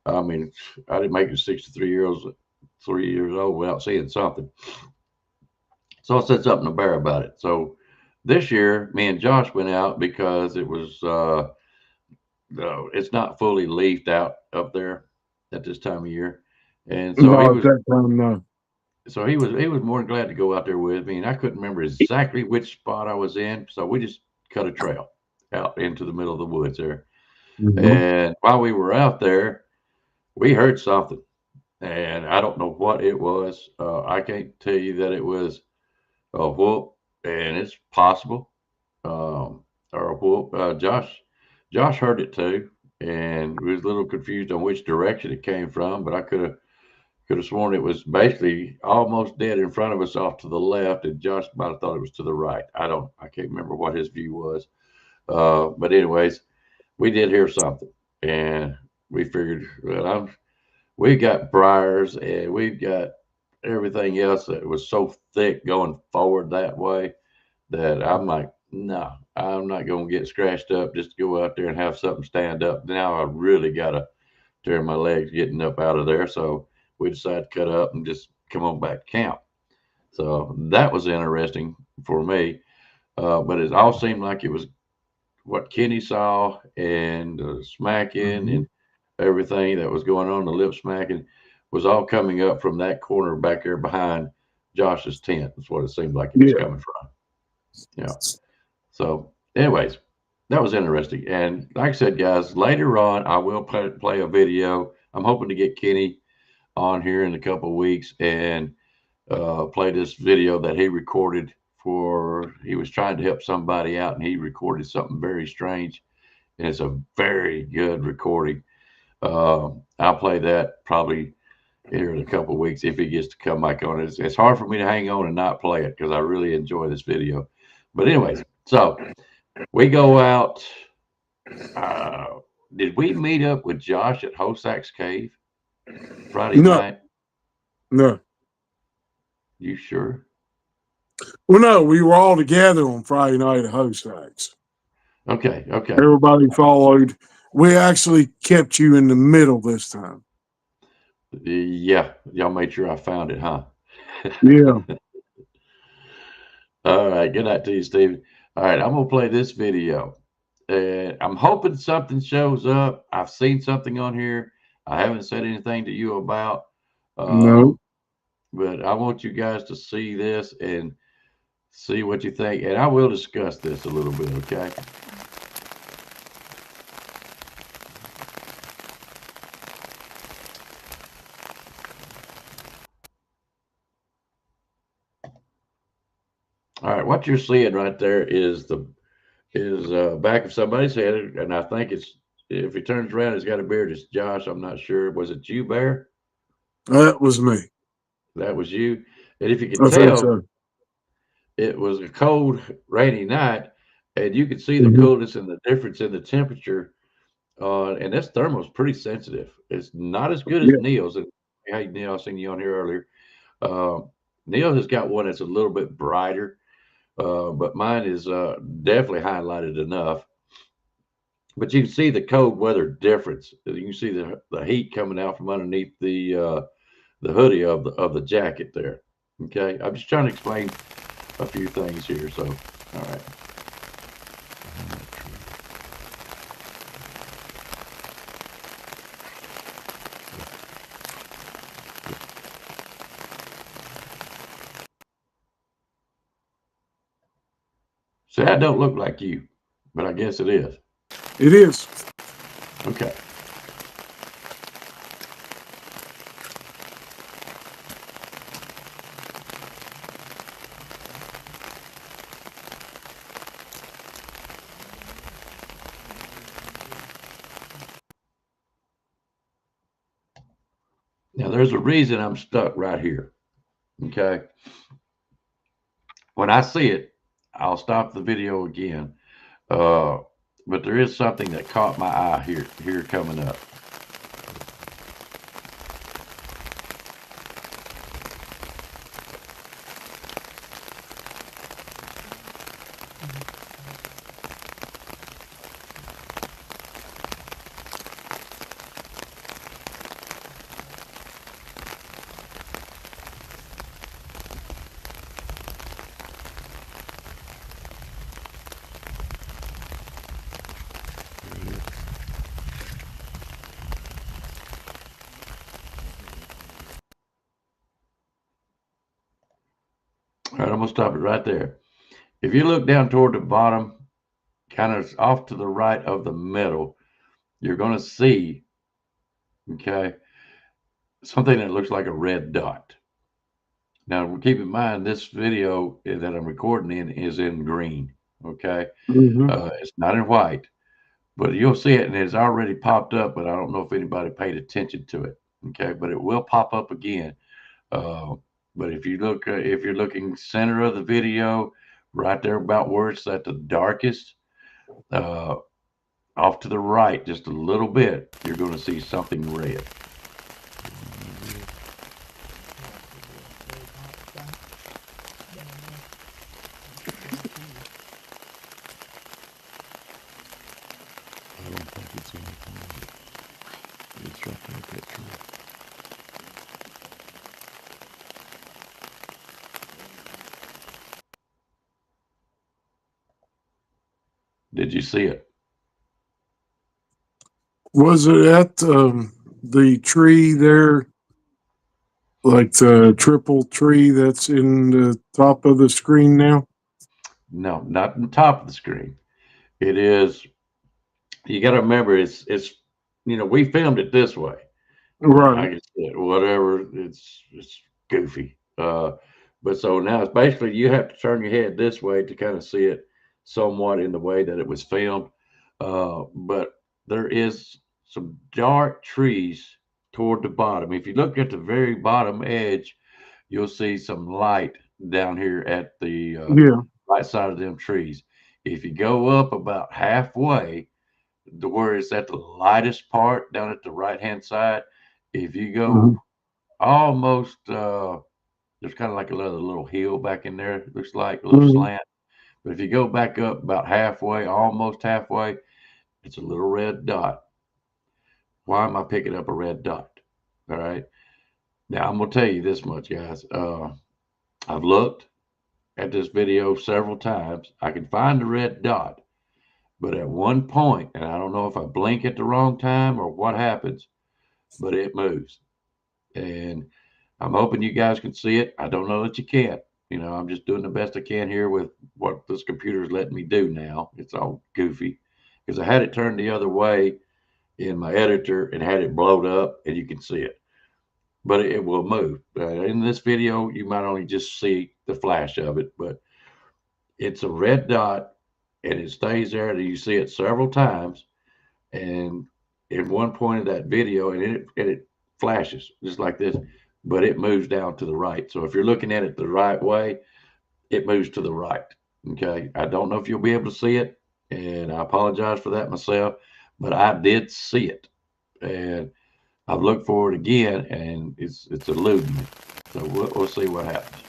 Speaker 1: I mean, I didn't make it 3 years old without seeing something. So I said something to Bear about it. So this year, me and Josh went out because it was it's not fully leafed out up there at this time of year, and so he
Speaker 2: No, at
Speaker 1: was
Speaker 2: that time, no.
Speaker 1: he was more than glad to go out there with me, and I couldn't remember exactly which spot I was in, so we just cut a trail out into the middle of the woods there.
Speaker 2: Mm-hmm.
Speaker 1: And while we were out there, we heard something, and I don't know what it was. I can't tell you that it was a whoop, and it's possible, or a whoop. Josh heard it too, and was a little confused on which direction it came from, but I could have sworn it was basically almost dead in front of us off to the left, and Josh might have thought it was to the right. I can't remember what his view was. But anyways, we did hear something, and we figured, well, we got briars and we've got everything else that was so thick going forward that way that I'm like, no, I'm not going to get scratched up just to go out there and have something stand up. Now I really got to turn my legs getting up out of there. So we decided to cut up and just come on back to camp. So that was interesting for me. But it all seemed like it was what Kenny saw, and smacking
Speaker 2: Mm-hmm.
Speaker 1: and everything that was going on, the lip smacking was all coming up from that corner back there behind Josh's tent. That's what it seemed like it was
Speaker 2: Yeah.
Speaker 1: coming from. Yeah. So, anyways, that was interesting. And like I said, guys, later on, I will play a video. I'm hoping to get Kenny on here in a couple of weeks and play this video that he recorded he was trying to help somebody out, and he recorded something very strange. And it's a very good recording. I'll play that probably here in a couple of weeks if he gets to come back on. It's hard for me to hang on and not play it because I really enjoy this video. But anyways, so we go out. Did we meet up with Josh at Hosak's Cave Friday
Speaker 2: No,
Speaker 1: night?
Speaker 2: no.
Speaker 1: You sure?
Speaker 2: Well, no, we were all together on Friday night at Hosak's.
Speaker 1: Okay.
Speaker 2: Everybody followed. We actually kept you in the middle this time.
Speaker 1: Yeah, y'all made sure I found it, huh?
Speaker 2: Yeah.
Speaker 1: All right. Good night to you, Stephen. All right, I'm gonna play this video. I'm hoping something shows up. I've seen something on here. I haven't said anything to you about,
Speaker 2: No.
Speaker 1: but I want you guys to see this and see what you think. And I will discuss this a little bit, okay? All right, what you're seeing right there is the back of somebody's head, and I think it's if he turns around, he's got a beard. It's Josh. I'm not sure. Was it you, Bear?
Speaker 2: That was me.
Speaker 1: That was you. And if you could
Speaker 2: I think
Speaker 1: tell,
Speaker 2: so.
Speaker 1: it was a cold, rainy night, and you could see the
Speaker 2: Hmm.
Speaker 1: coolness and the difference in the temperature. And this thermal is pretty sensitive. It's not as good as
Speaker 2: Yeah.
Speaker 1: Neil's. And hey, Neil, I seen you on here earlier. Uh, Neil has got one that's a little bit brighter, but mine is definitely highlighted enough. But you can see the cold weather difference. You can see the heat coming out from underneath the hoodie of the jacket there. Okay, I'm just trying to explain a few things here. So, all right. So that don't look like you, but I guess it is.
Speaker 2: It is.
Speaker 1: Okay. Now there's a reason I'm stuck right here. Okay. When I see it, I'll stop the video again. Uh, but there is something that caught my eye here coming up. All right, I'm gonna stop it right there. If you look down toward the bottom, kind of off to the right of the middle, you're gonna see, okay, something that looks like a red dot. Now, keep in mind, this video that I'm recording in is in green. Okay,
Speaker 2: Hmm.
Speaker 1: it's not in white, but you'll see it, and it's already popped up. But I don't know if anybody paid attention to it. Okay, but it will pop up again. Uh, but if you look, if you're looking center of the video, right there about where it's at the darkest, uh, off to the right just a little bit, you're going to see something red.
Speaker 5: I don't think it's anything. It's right there at that tree.
Speaker 1: Did you see it?
Speaker 2: Was it at the tree there, like the triple tree that's in the top of the screen now?
Speaker 1: No, not on the top of the screen. It is. You got to remember, it's. We filmed it this way. I
Speaker 2: Right.
Speaker 1: can see it. Whatever. It's goofy. But so now it's basically you have to turn your head this way to kind of see it somewhat in the way that it was filmed. But there is some dark trees toward the bottom. If you look at the very bottom edge, you'll see some light down here at the
Speaker 2: Yeah.
Speaker 1: right side of them trees. If you go up about halfway to where it's at the lightest part down at the right hand side, if you
Speaker 2: Hmm.
Speaker 1: go almost there's kind of like another little hill back in there, it looks like a little
Speaker 2: Hmm.
Speaker 1: slant. But if you go back up about halfway, almost halfway, it's a little red dot. Why am I picking up a red dot? All right. Now I'm gonna tell you this much, guys. I've looked at this video several times. I can find the red dot, but at one point, and I don't know if I blink at the wrong time or what happens, but it moves. And I'm hoping you guys can see it. I don't know that you can't. I'm just doing the best I can here with what this computer is letting me do now. It's all goofy because I had it turned the other way in my editor and had it blowed up, and you can see it. But it will move. In this video, you might only just see the flash of it, but it's a red dot, and it stays there, and you see it several times. And in one point of that video, and it flashes just like this, but it moves down to the right. So if you're looking at it the right way, it moves to the right. Okay. I don't know if you'll be able to see it, and I apologize for that myself, but I did see it, and I've looked for it again, and it's eluding me. So we'll see what happens.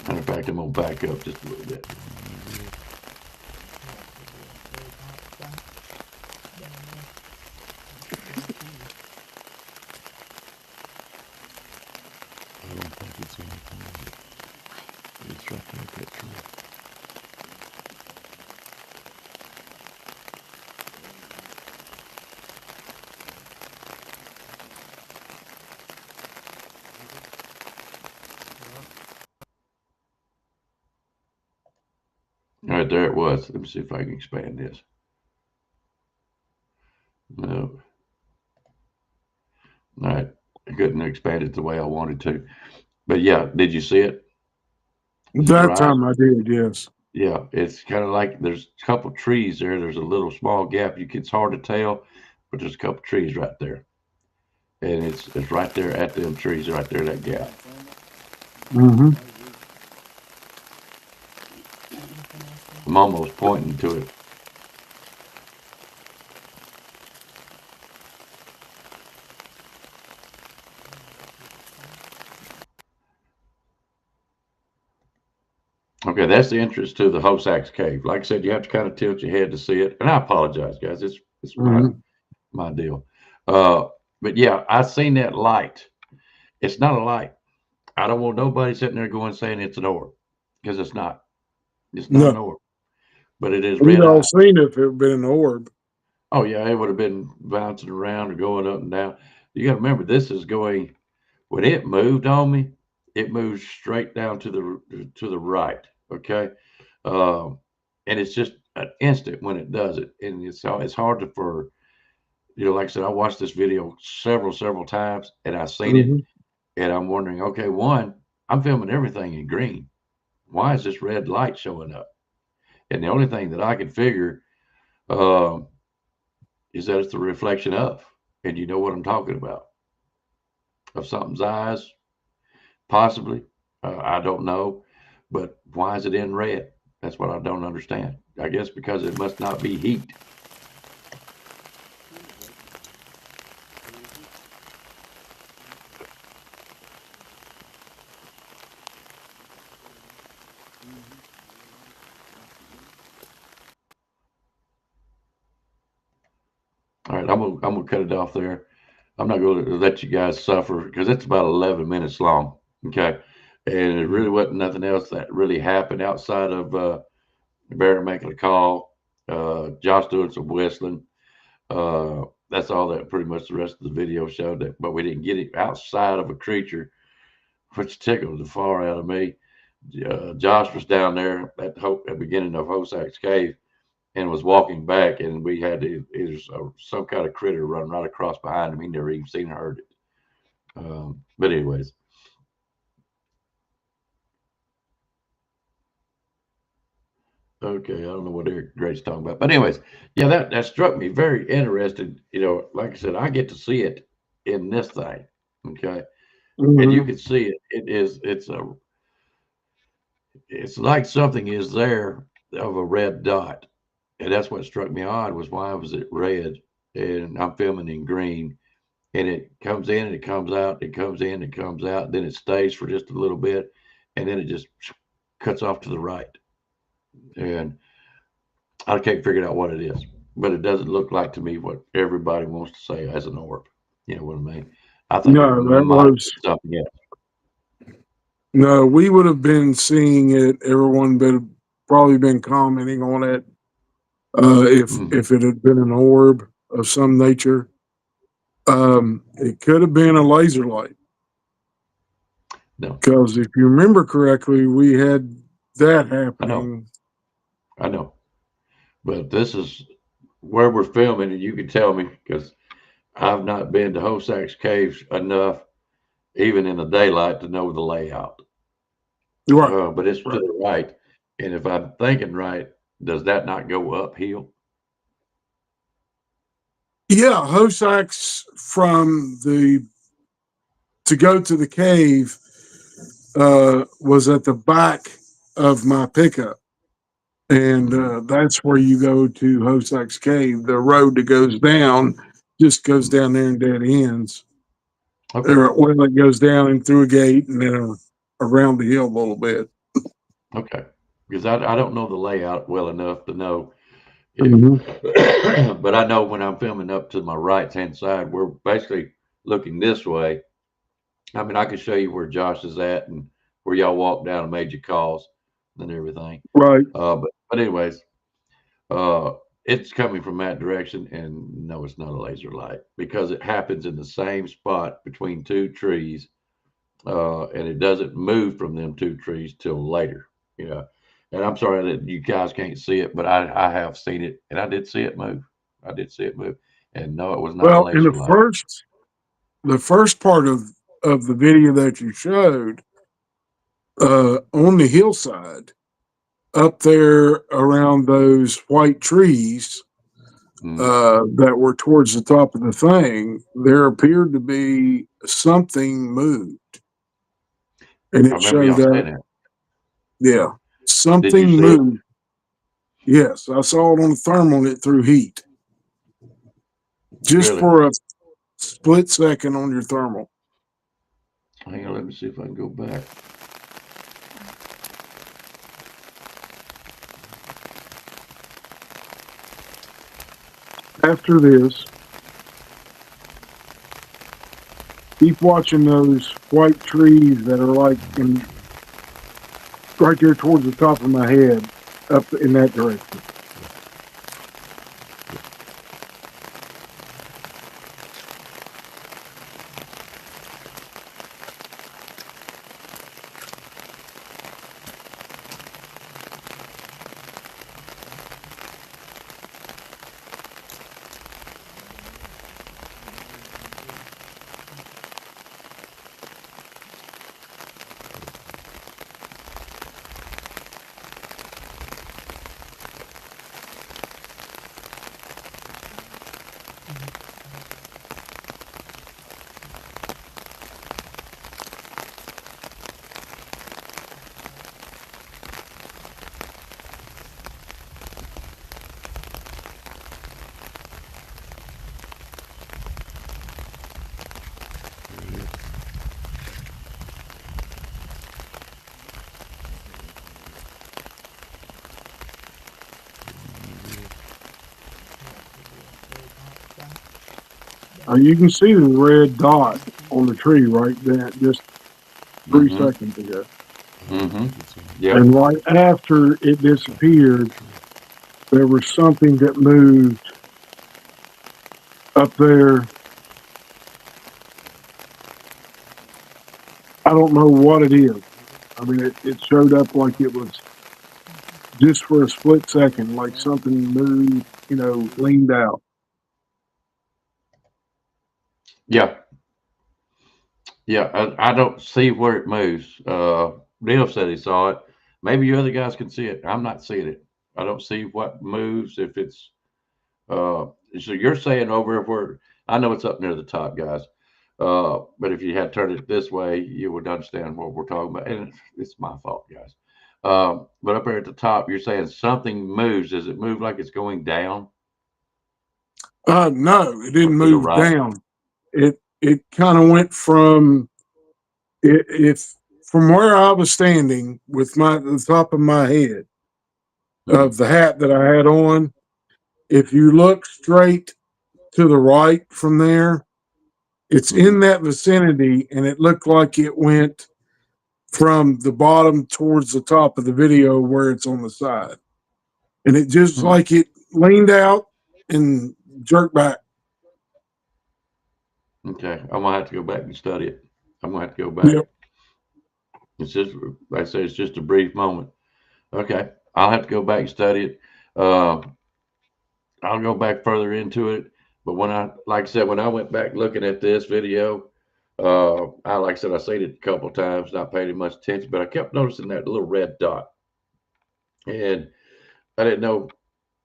Speaker 1: Matter of fact, I'm gonna back up just a little bit.
Speaker 5: I don't think it's anything. It's right there at that tree.
Speaker 1: All right, there it was. Let me see if I can expand this. No. All right. I couldn't expand it the way I wanted to. But yeah, did you see it?
Speaker 2: That time I did, yes.
Speaker 1: Yeah, it's kind of like there's a couple trees there. There's a little small gap. It's hard to tell, but there's a couple trees right there. And it's right there at them trees right there, that gap.
Speaker 2: Mm-hmm.
Speaker 1: I'm almost pointing to it. Okay, that's the entrance to the Hosak's Cave. Like I said, you have to kind of tilt your head to see it. And I apologize, guys. It's
Speaker 2: Mm-hmm.
Speaker 1: my deal. But yeah, I seen that light. It's not a light. I don't want nobody sitting there going saying it's an orb, because it's not. It's not an
Speaker 2: No,
Speaker 1: orb, but it is
Speaker 2: we'd
Speaker 1: red
Speaker 2: all
Speaker 1: eye.
Speaker 2: seen it if it had been an orb.
Speaker 1: Oh yeah, it would have been bouncing around or going up and down. You got to remember, this is going. When it moved on me, it moved straight down to the right. Okay, um, and it's just an instant when it does it, and it's hard to for like I said, I watched this video several times, and I seen it,
Speaker 2: Mm-hmm.
Speaker 1: and I'm wondering, okay, one, I'm filming everything in green. Why is this red light showing up? And the only thing that I could figure um, is that it's the reflection of, and you know what I'm talking about, of something's eyes, possibly. I don't know, but why is it in red? That's what I don't understand. I guess because it must not be heat. All right, I'm gonna cut it off there. I'm not going to let you guys suffer because it's about 11 minutes long. Okay, and it really wasn't nothing else that really happened outside of Barrett making a call, Josh doing some whistling. That's all that pretty much the rest of the video showed. That, but we didn't get it outside of a creature, which tickled the far out of me. Josh was down there at the beginning of Hosak's Cave and was walking back, and we had some kind of critter run right across behind him. He never even seen or heard it. But anyways, okay, I don't know what Eric Gray's talking about, but anyways, yeah, that struck me very interested. Like I said, I get to see it in this thing, okay, and you
Speaker 2: Mm-hmm.
Speaker 1: can see it. It's like something is there of a red dot, and that's what struck me odd was why was it red, and I'm filming in green, and it comes in and it comes out, it comes in, it comes out, then it stays for just a little bit, and then it just cuts off to the right. And I can't figure out what it is, but it doesn't look like to me what everybody wants to say as an orb. You know what I mean? I think it
Speaker 2: No, that
Speaker 1: might
Speaker 2: was
Speaker 1: be something else.
Speaker 2: no. We would have been seeing it. Everyone would have probably been commenting on it
Speaker 1: Mhm.
Speaker 2: if it had been an orb of some nature. It could have been a laser light
Speaker 1: No,
Speaker 2: because if you remember correctly, we had that
Speaker 1: I know,
Speaker 2: happening.
Speaker 1: I know, but this is where we're filming, and you can tell me because I've not been to Hosak's Caves enough even in the daylight, to know the layout.
Speaker 2: Right.
Speaker 1: But it's to
Speaker 2: Right.
Speaker 1: the right. And if I'm thinking right, does that not go uphill?
Speaker 2: Yeah, Hosak's from the to go to the cave was at the back of my pickup, and that's where you go to Hosak's cave. The road that goes down just goes down there and dead ends.
Speaker 1: Okay.
Speaker 2: Well, it goes down and through a gate and then around the hill a little bit.
Speaker 1: Okay. Because I don't know the layout well enough to know if,
Speaker 2: Mhm.
Speaker 1: but I know when I'm filming up to my right hand side, we're basically looking this way. I mean, I can show you where Josh is at and where y'all walked down and made your calls and everything.
Speaker 2: Right.
Speaker 1: But anyways, uh, it's coming from that direction, and no, it's not a laser light because it happens in the same spot between two trees, and it doesn't move from them two trees till later. Yeah, and I'm sorry that you guys can't see it, but I have seen it, and I did see it move. I did see it move, and no, it was not a
Speaker 2: Well, in
Speaker 1: laser light.
Speaker 2: the first part of the video that you showed, on the hillside up there around those white trees
Speaker 1: Mm,
Speaker 2: that were towards the top of the thing, there appeared to be something moved, and
Speaker 1: I
Speaker 2: it
Speaker 1: remember
Speaker 2: showed
Speaker 1: y'all
Speaker 2: up.
Speaker 1: saying that.
Speaker 2: Yeah,
Speaker 1: Did you
Speaker 2: something
Speaker 1: see it?
Speaker 2: moved. Yes, I saw it on the thermal and it threw heat just
Speaker 1: Really?
Speaker 2: for a split second on your thermal.
Speaker 1: Hang on, let me see if I can go back.
Speaker 2: After this, keep watching those white trees that are like right there towards the top of my head, up in that direction. You can see the red dot on the tree right there, just 3 seconds ago.
Speaker 1: Mm-hmm. Yep.
Speaker 2: And right after it disappeared, there was something that moved up there. I don't know what it is. I mean, it showed up like it was just for a split second, like something moved, leaned out.
Speaker 1: Yeah. Yeah. I don't see where it moves. Neil said he saw it. Maybe you other guys can see it. I'm not seeing it. I don't see what moves. If it's so you're saying over where I know it's up near the top, guys. But if you had turned it this way, you would understand what we're talking about. And it's my fault, guys. But up there at the top, you're saying something moves. Does it move like it's going down
Speaker 2: No, it
Speaker 1: or
Speaker 2: didn't
Speaker 1: to the
Speaker 2: move
Speaker 1: right?
Speaker 2: down. It kind of went from if from where I was standing with the top of my head
Speaker 1: Hmm.
Speaker 2: of the hat that I had on. If you look straight to the right from there, it's
Speaker 1: Hmm.
Speaker 2: in that vicinity, and it looked like it went from the bottom towards the top of the video where it's on the side. And it just
Speaker 1: Hmm.
Speaker 2: like it leaned out and jerked back.
Speaker 1: Okay, I'm gonna have to go back and study it. I'm gonna have to go back.
Speaker 2: Yep.
Speaker 1: It's just, like I say, it's just a brief moment. Okay, I'll have to go back and study it. Uh, I'll go back further into it. But when like I said, when I went back looking at this video, Like I said, I seen it a couple of times, not paying much attention, but I kept noticing that little red dot, and I didn't know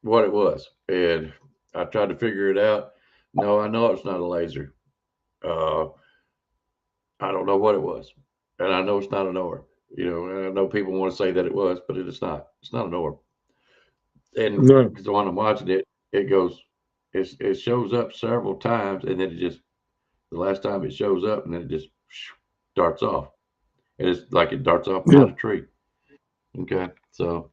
Speaker 1: what it was, and I tried to figure it out. No, I know it's not a laser. Uh, I don't know what it was, and I know it's not an orb. And I know people want to say that it was, but it is not. It's not an orb. And
Speaker 2: No.
Speaker 1: because when I'm watching it, it goes, it shows up several times, and then it just the last time it shows up, and then it just darts off. And it's like it darts off
Speaker 2: Yeah.
Speaker 1: behind a tree. Okay, so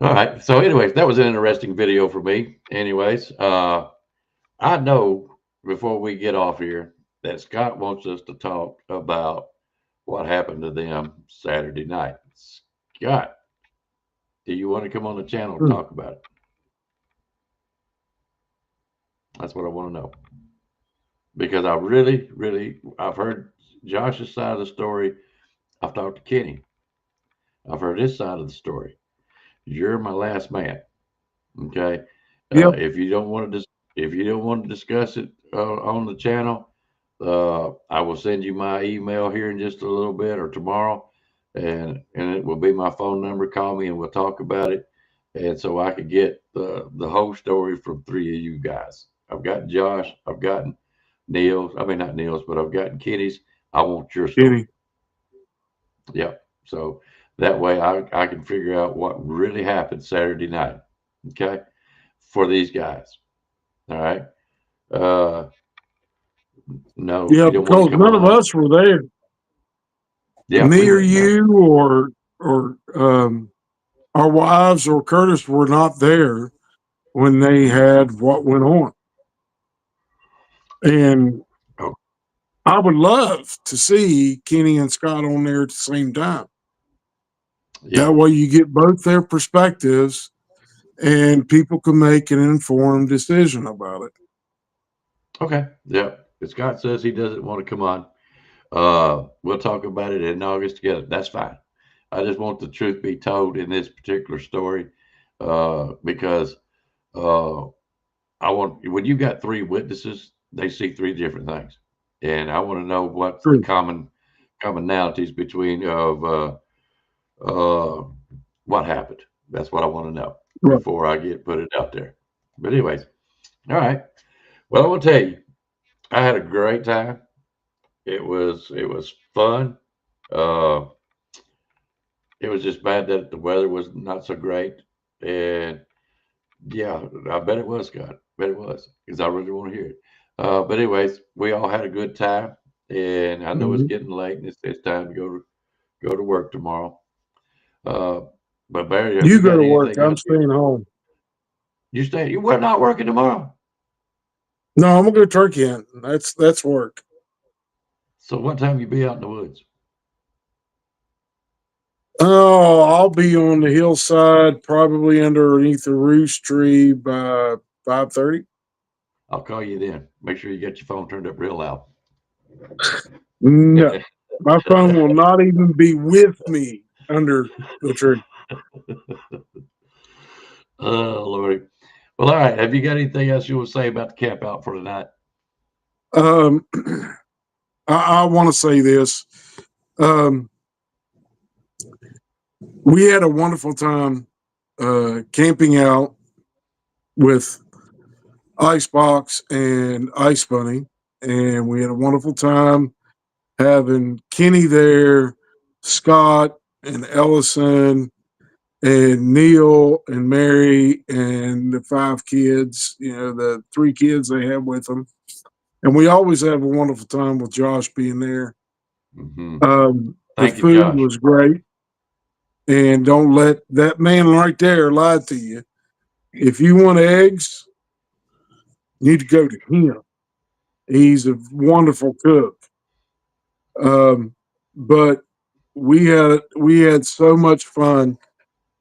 Speaker 1: all right. So, anyways, that was an interesting video for me. Anyways, I know before we get off here that Scott wants us to talk about what happened to them Saturday night. Scott, do you want to come on the channel and talk about it? That's what I want to know. Because I really, I've heard Josh's side of the story. I've talked to Kenny. I've heard his side of the story. You're my last man. Okay.
Speaker 2: Yep.
Speaker 1: If you don't want to discuss it on the channel, I will send you my email here in just a little bit or tomorrow, and it will be my phone number. Call me and we'll talk about it. And so I could get the whole story from three of you guys. I've got Josh. I've gotten Neil's. I mean not Neil's, but I've gotten Kenny's. I want your story.
Speaker 2: Kenny.
Speaker 1: Yep. So that way I can figure out what really happened Saturday night. Okay. For these guys. All right. No,
Speaker 2: Yeah,
Speaker 1: you don't want
Speaker 2: because
Speaker 1: to come
Speaker 2: none of
Speaker 1: on.
Speaker 2: us were there.
Speaker 1: Yeah,
Speaker 2: Me
Speaker 1: we
Speaker 2: or
Speaker 1: weren't there.
Speaker 2: you or our wives or Curtis were not there when they had what went on. And
Speaker 1: Oh,
Speaker 2: I would love to see Kenny and Scott on there at the same time.
Speaker 1: yeah.
Speaker 2: That way you get both their perspectives and people can make an informed decision about it.
Speaker 1: Okay. Yeah. If Scott says he doesn't want to come on, we'll talk about it in August together. That's fine. I just want the truth be told in this particular story, because uh, I want when you got three witnesses, they see three different things, and I want to know what's the
Speaker 2: True.
Speaker 1: commonalities between of what happened. That's what I want to know
Speaker 2: Right.
Speaker 1: before I put it out there. But anyways, all right. Well, I will tell you, I had a great time. It was fun. Uh, it was just bad that the weather was not so great, and yeah, I bet it was, Scott. Bet it was because I really want to hear it. But anyways, we all had a good time, and I know it's
Speaker 2: Mhm.
Speaker 1: getting late, and it's time to go to work tomorrow. Uh, but Barry, have
Speaker 2: You
Speaker 1: you
Speaker 2: go
Speaker 1: got
Speaker 2: to work.
Speaker 1: anything
Speaker 2: I'm
Speaker 1: else?
Speaker 2: staying home.
Speaker 1: You stay? You were not working tomorrow.
Speaker 2: No, I'm gonna go turkey hunting. That's work.
Speaker 1: So what time you be out in the woods?
Speaker 2: Oh, I'll be on the hillside, probably underneath the roost tree by 5:30.
Speaker 1: I'll call you then. Make sure you get your phone turned up real loud.
Speaker 2: No, my phone will not even be with me under the tree.
Speaker 1: Oh Lordy. Well, all right. Have you got anything else you want to say about the camp out for tonight?
Speaker 2: Um, I want to say this. Um, we had a wonderful time camping out with Icebox and Ice Bunny, and we had a wonderful time having Kenny there, Scott and Ellison and Neil and Mary and the five kids, the three kids they have with them. And we always have a wonderful time with Josh being there.
Speaker 1: Mm-hmm.
Speaker 2: The
Speaker 1: Thank you,
Speaker 2: food
Speaker 1: Josh.
Speaker 2: was great. And don't let that man right there lie to you. If you want eggs, you need to go to him. He's a wonderful cook. But we had so much fun.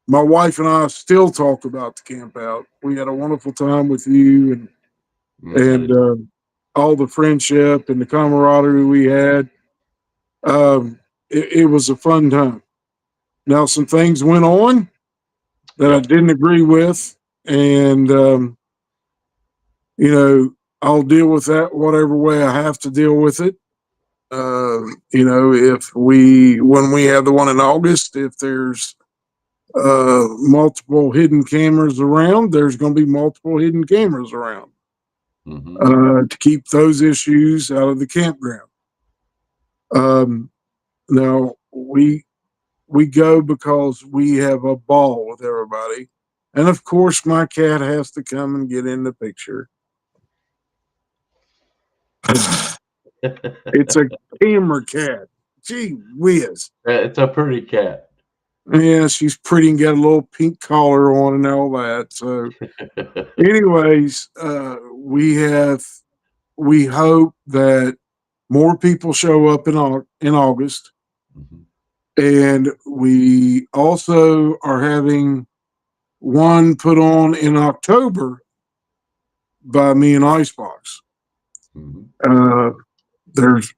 Speaker 2: My wife and I still talk about the camp out. We had a wonderful time with you
Speaker 1: I
Speaker 2: and
Speaker 1: did too.
Speaker 2: all the friendship and the camaraderie we had. It was a fun time. Now some things went on that I
Speaker 1: Yep.
Speaker 2: didn't agree with, and I'll deal with that whatever way I have to deal with it. when we have the one in August, if there's multiple hidden cameras around, there's going to be multiple hidden cameras around to keep those issues out of the campground. Now we go because we have a ball with everybody, and of course my cat has to come and get in the picture. It's a camera cat. Gee whiz.
Speaker 1: It's a pretty cat.
Speaker 2: Yeah, she's pretty and got a little pink collar on and all that. So, anyways, we hope that more people show up in August, and we also are having one put on in October by me and Icebox. There's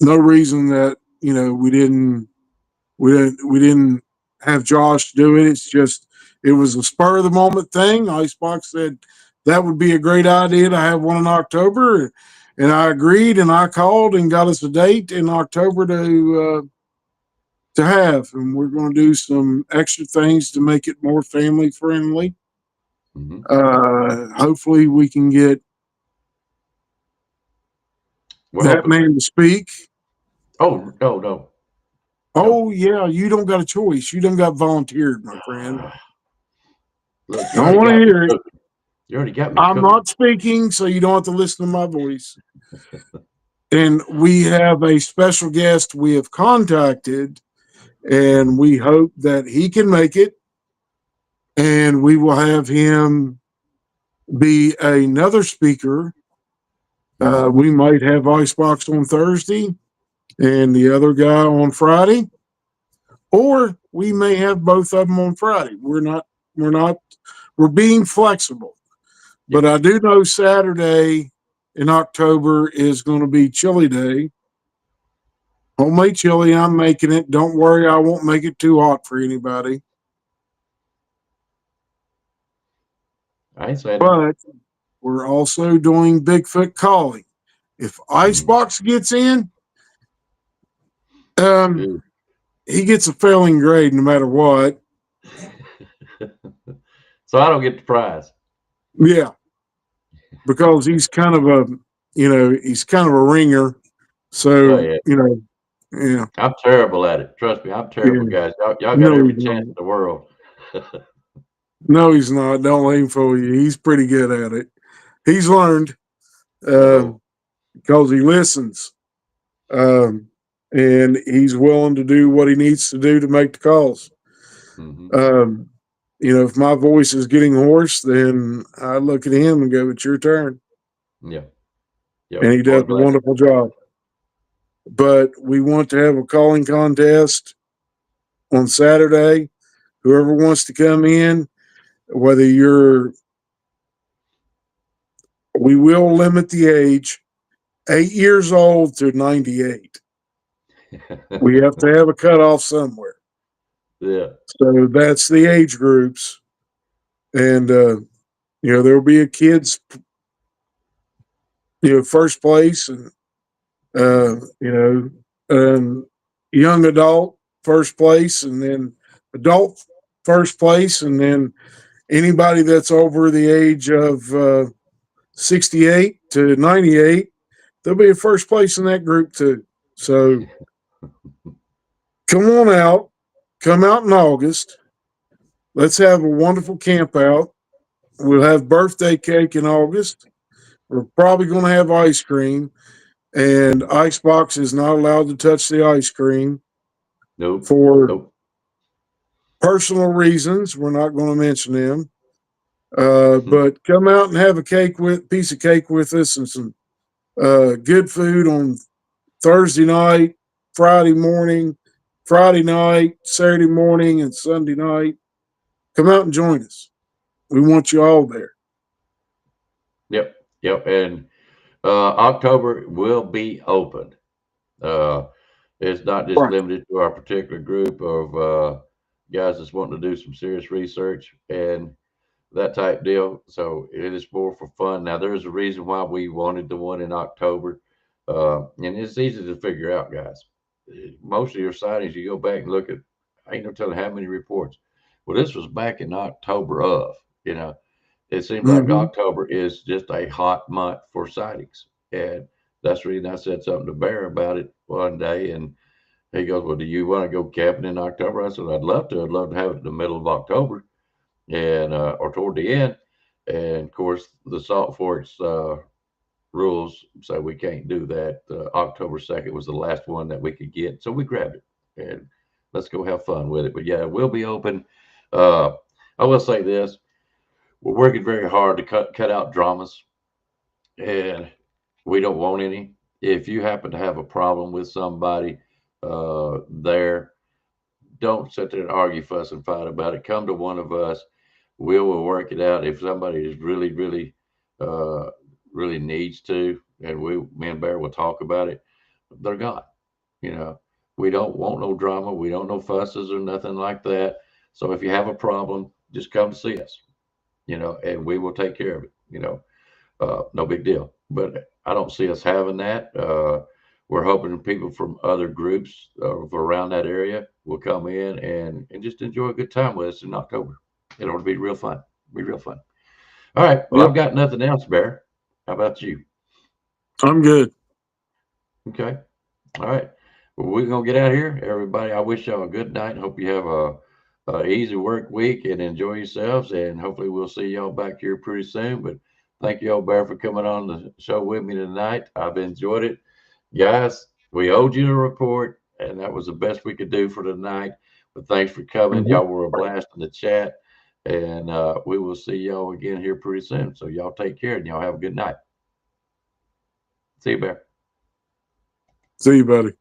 Speaker 2: no reason that we didn't have Josh do it. It's just it was a spur of the moment thing. Icebox said that would be a great idea to have one in October, and I agreed. And I called and got us a date in October to have, and we're going to do some extra things to make it more family friendly. Hopefully, we can get that man to speak.
Speaker 1: Oh no.
Speaker 2: Oh yeah, you don't got a choice. You don't got volunteered, my friend.
Speaker 1: Look,
Speaker 2: I want to hear it.
Speaker 1: You already got me.
Speaker 2: I'm not speaking, so you don't have to listen to my voice. And we have a special guest we have contacted, and we hope that he can make it. And we will have him be another speaker. We might have Icebox on Thursday and the other guy on Friday, or we may have both of them on Friday. We're being flexible. But I do know Saturday in October is going to be Chili Day. Homemade chili, I'm making it. Don't worry, I won't make it too hot for anybody.
Speaker 1: I said,
Speaker 2: but we're also doing Bigfoot calling. If Icebox gets in, he gets a failing grade no matter what.
Speaker 1: So I don't get the prize.
Speaker 2: Yeah, because he's kind of a ringer. So yeah.
Speaker 1: I'm terrible at it. Trust me, I'm terrible, guys. Y'all got every chance in the world.
Speaker 2: No, he's not. Don't let him fool you. He's pretty good at it. He's learned because he listens, and he's willing to do what he needs to do to make the calls. If my voice is getting hoarse, then I look at him and go, "It's your turn."
Speaker 1: Yeah.
Speaker 2: And he does a wonderful job. But we want to have a calling contest on Saturday. Whoever wants to come in, we will limit the age 8 years old to 98. We have to have a cutoff somewhere.
Speaker 1: Yeah.
Speaker 2: So that's the age groups. And, there'll be a kid's, first place and, young adult first place, and then adult first place, and then anybody that's over the age of 68 to 98, there'll be a first place in that group too. So come on out, come out in August. Let's have a wonderful camp out. We'll have birthday cake in August. We're probably going to have ice cream, and Icebox is not allowed to touch the ice cream.
Speaker 1: Nope.
Speaker 2: For personal reasons. We're not going to mention them. But come out and have a piece of cake with us and some good food on Thursday night, Friday night, Saturday morning, and Sunday night. Come out and join us. We want you all there.
Speaker 1: Yep. And October will be open. It's not just limited to our particular group of guys that's wanting to do some serious research and that type deal. So it is more for fun. Now, there's a reason why we wanted the one in October. And it's easy to figure out, guys. Most of your sightings, you go back and look at, I ain't no telling how many reports. Well, this was back in October of, you know, it seems like
Speaker 2: Mm-hmm.
Speaker 1: October is just a hot month for sightings. And that's the reason I said something to Bear about it one day. And he goes, well, do you want to go camping in October? I said, I'd love to. I'd love to have it in the middle of October and or toward the end. And of course, the Salt Forks rules say we can't do that. October 2nd was the last one that we could get. So we grabbed it and let's go have fun with it. But yeah, we'll be open. Uh, I will say this. We're working very hard to cut out dramas, and we don't want any. If you happen to have a problem with somebody there, don't sit there and argue, fuss, and fight about it. Come to one of us. We will work it out. If somebody is really, really, really needs to, and me and Bear will talk about it, they're gone. You know, we don't want no drama. We don't no fusses or nothing like that. So if you have a problem, just come to see us. You know, and we will take care of it. You know, no big deal. But I don't see us having that. We're hoping people from other groups around that area will come in and just enjoy a good time with us in October. It'll be real fun. Be real fun. All right. Well,
Speaker 2: Yep.
Speaker 1: I've got nothing else, Bear. How about you?
Speaker 2: I'm good.
Speaker 1: Okay. All right. Well, we're gonna get out of here, everybody. I wish y'all a good night. Hope you have a easy work week and enjoy yourselves. And hopefully, we'll see y'all back here pretty soon. But thank you all, Bear, for coming on the show with me tonight. I've enjoyed it, guys. We owed you a report, and that was the best we could do for tonight. But thanks for coming.
Speaker 2: Mhm.
Speaker 1: Y'all were a blast in the chat, and we will see y'all again here pretty soon. So y'all take care and y'all have a good night. See you, Bear.
Speaker 2: See you, buddy.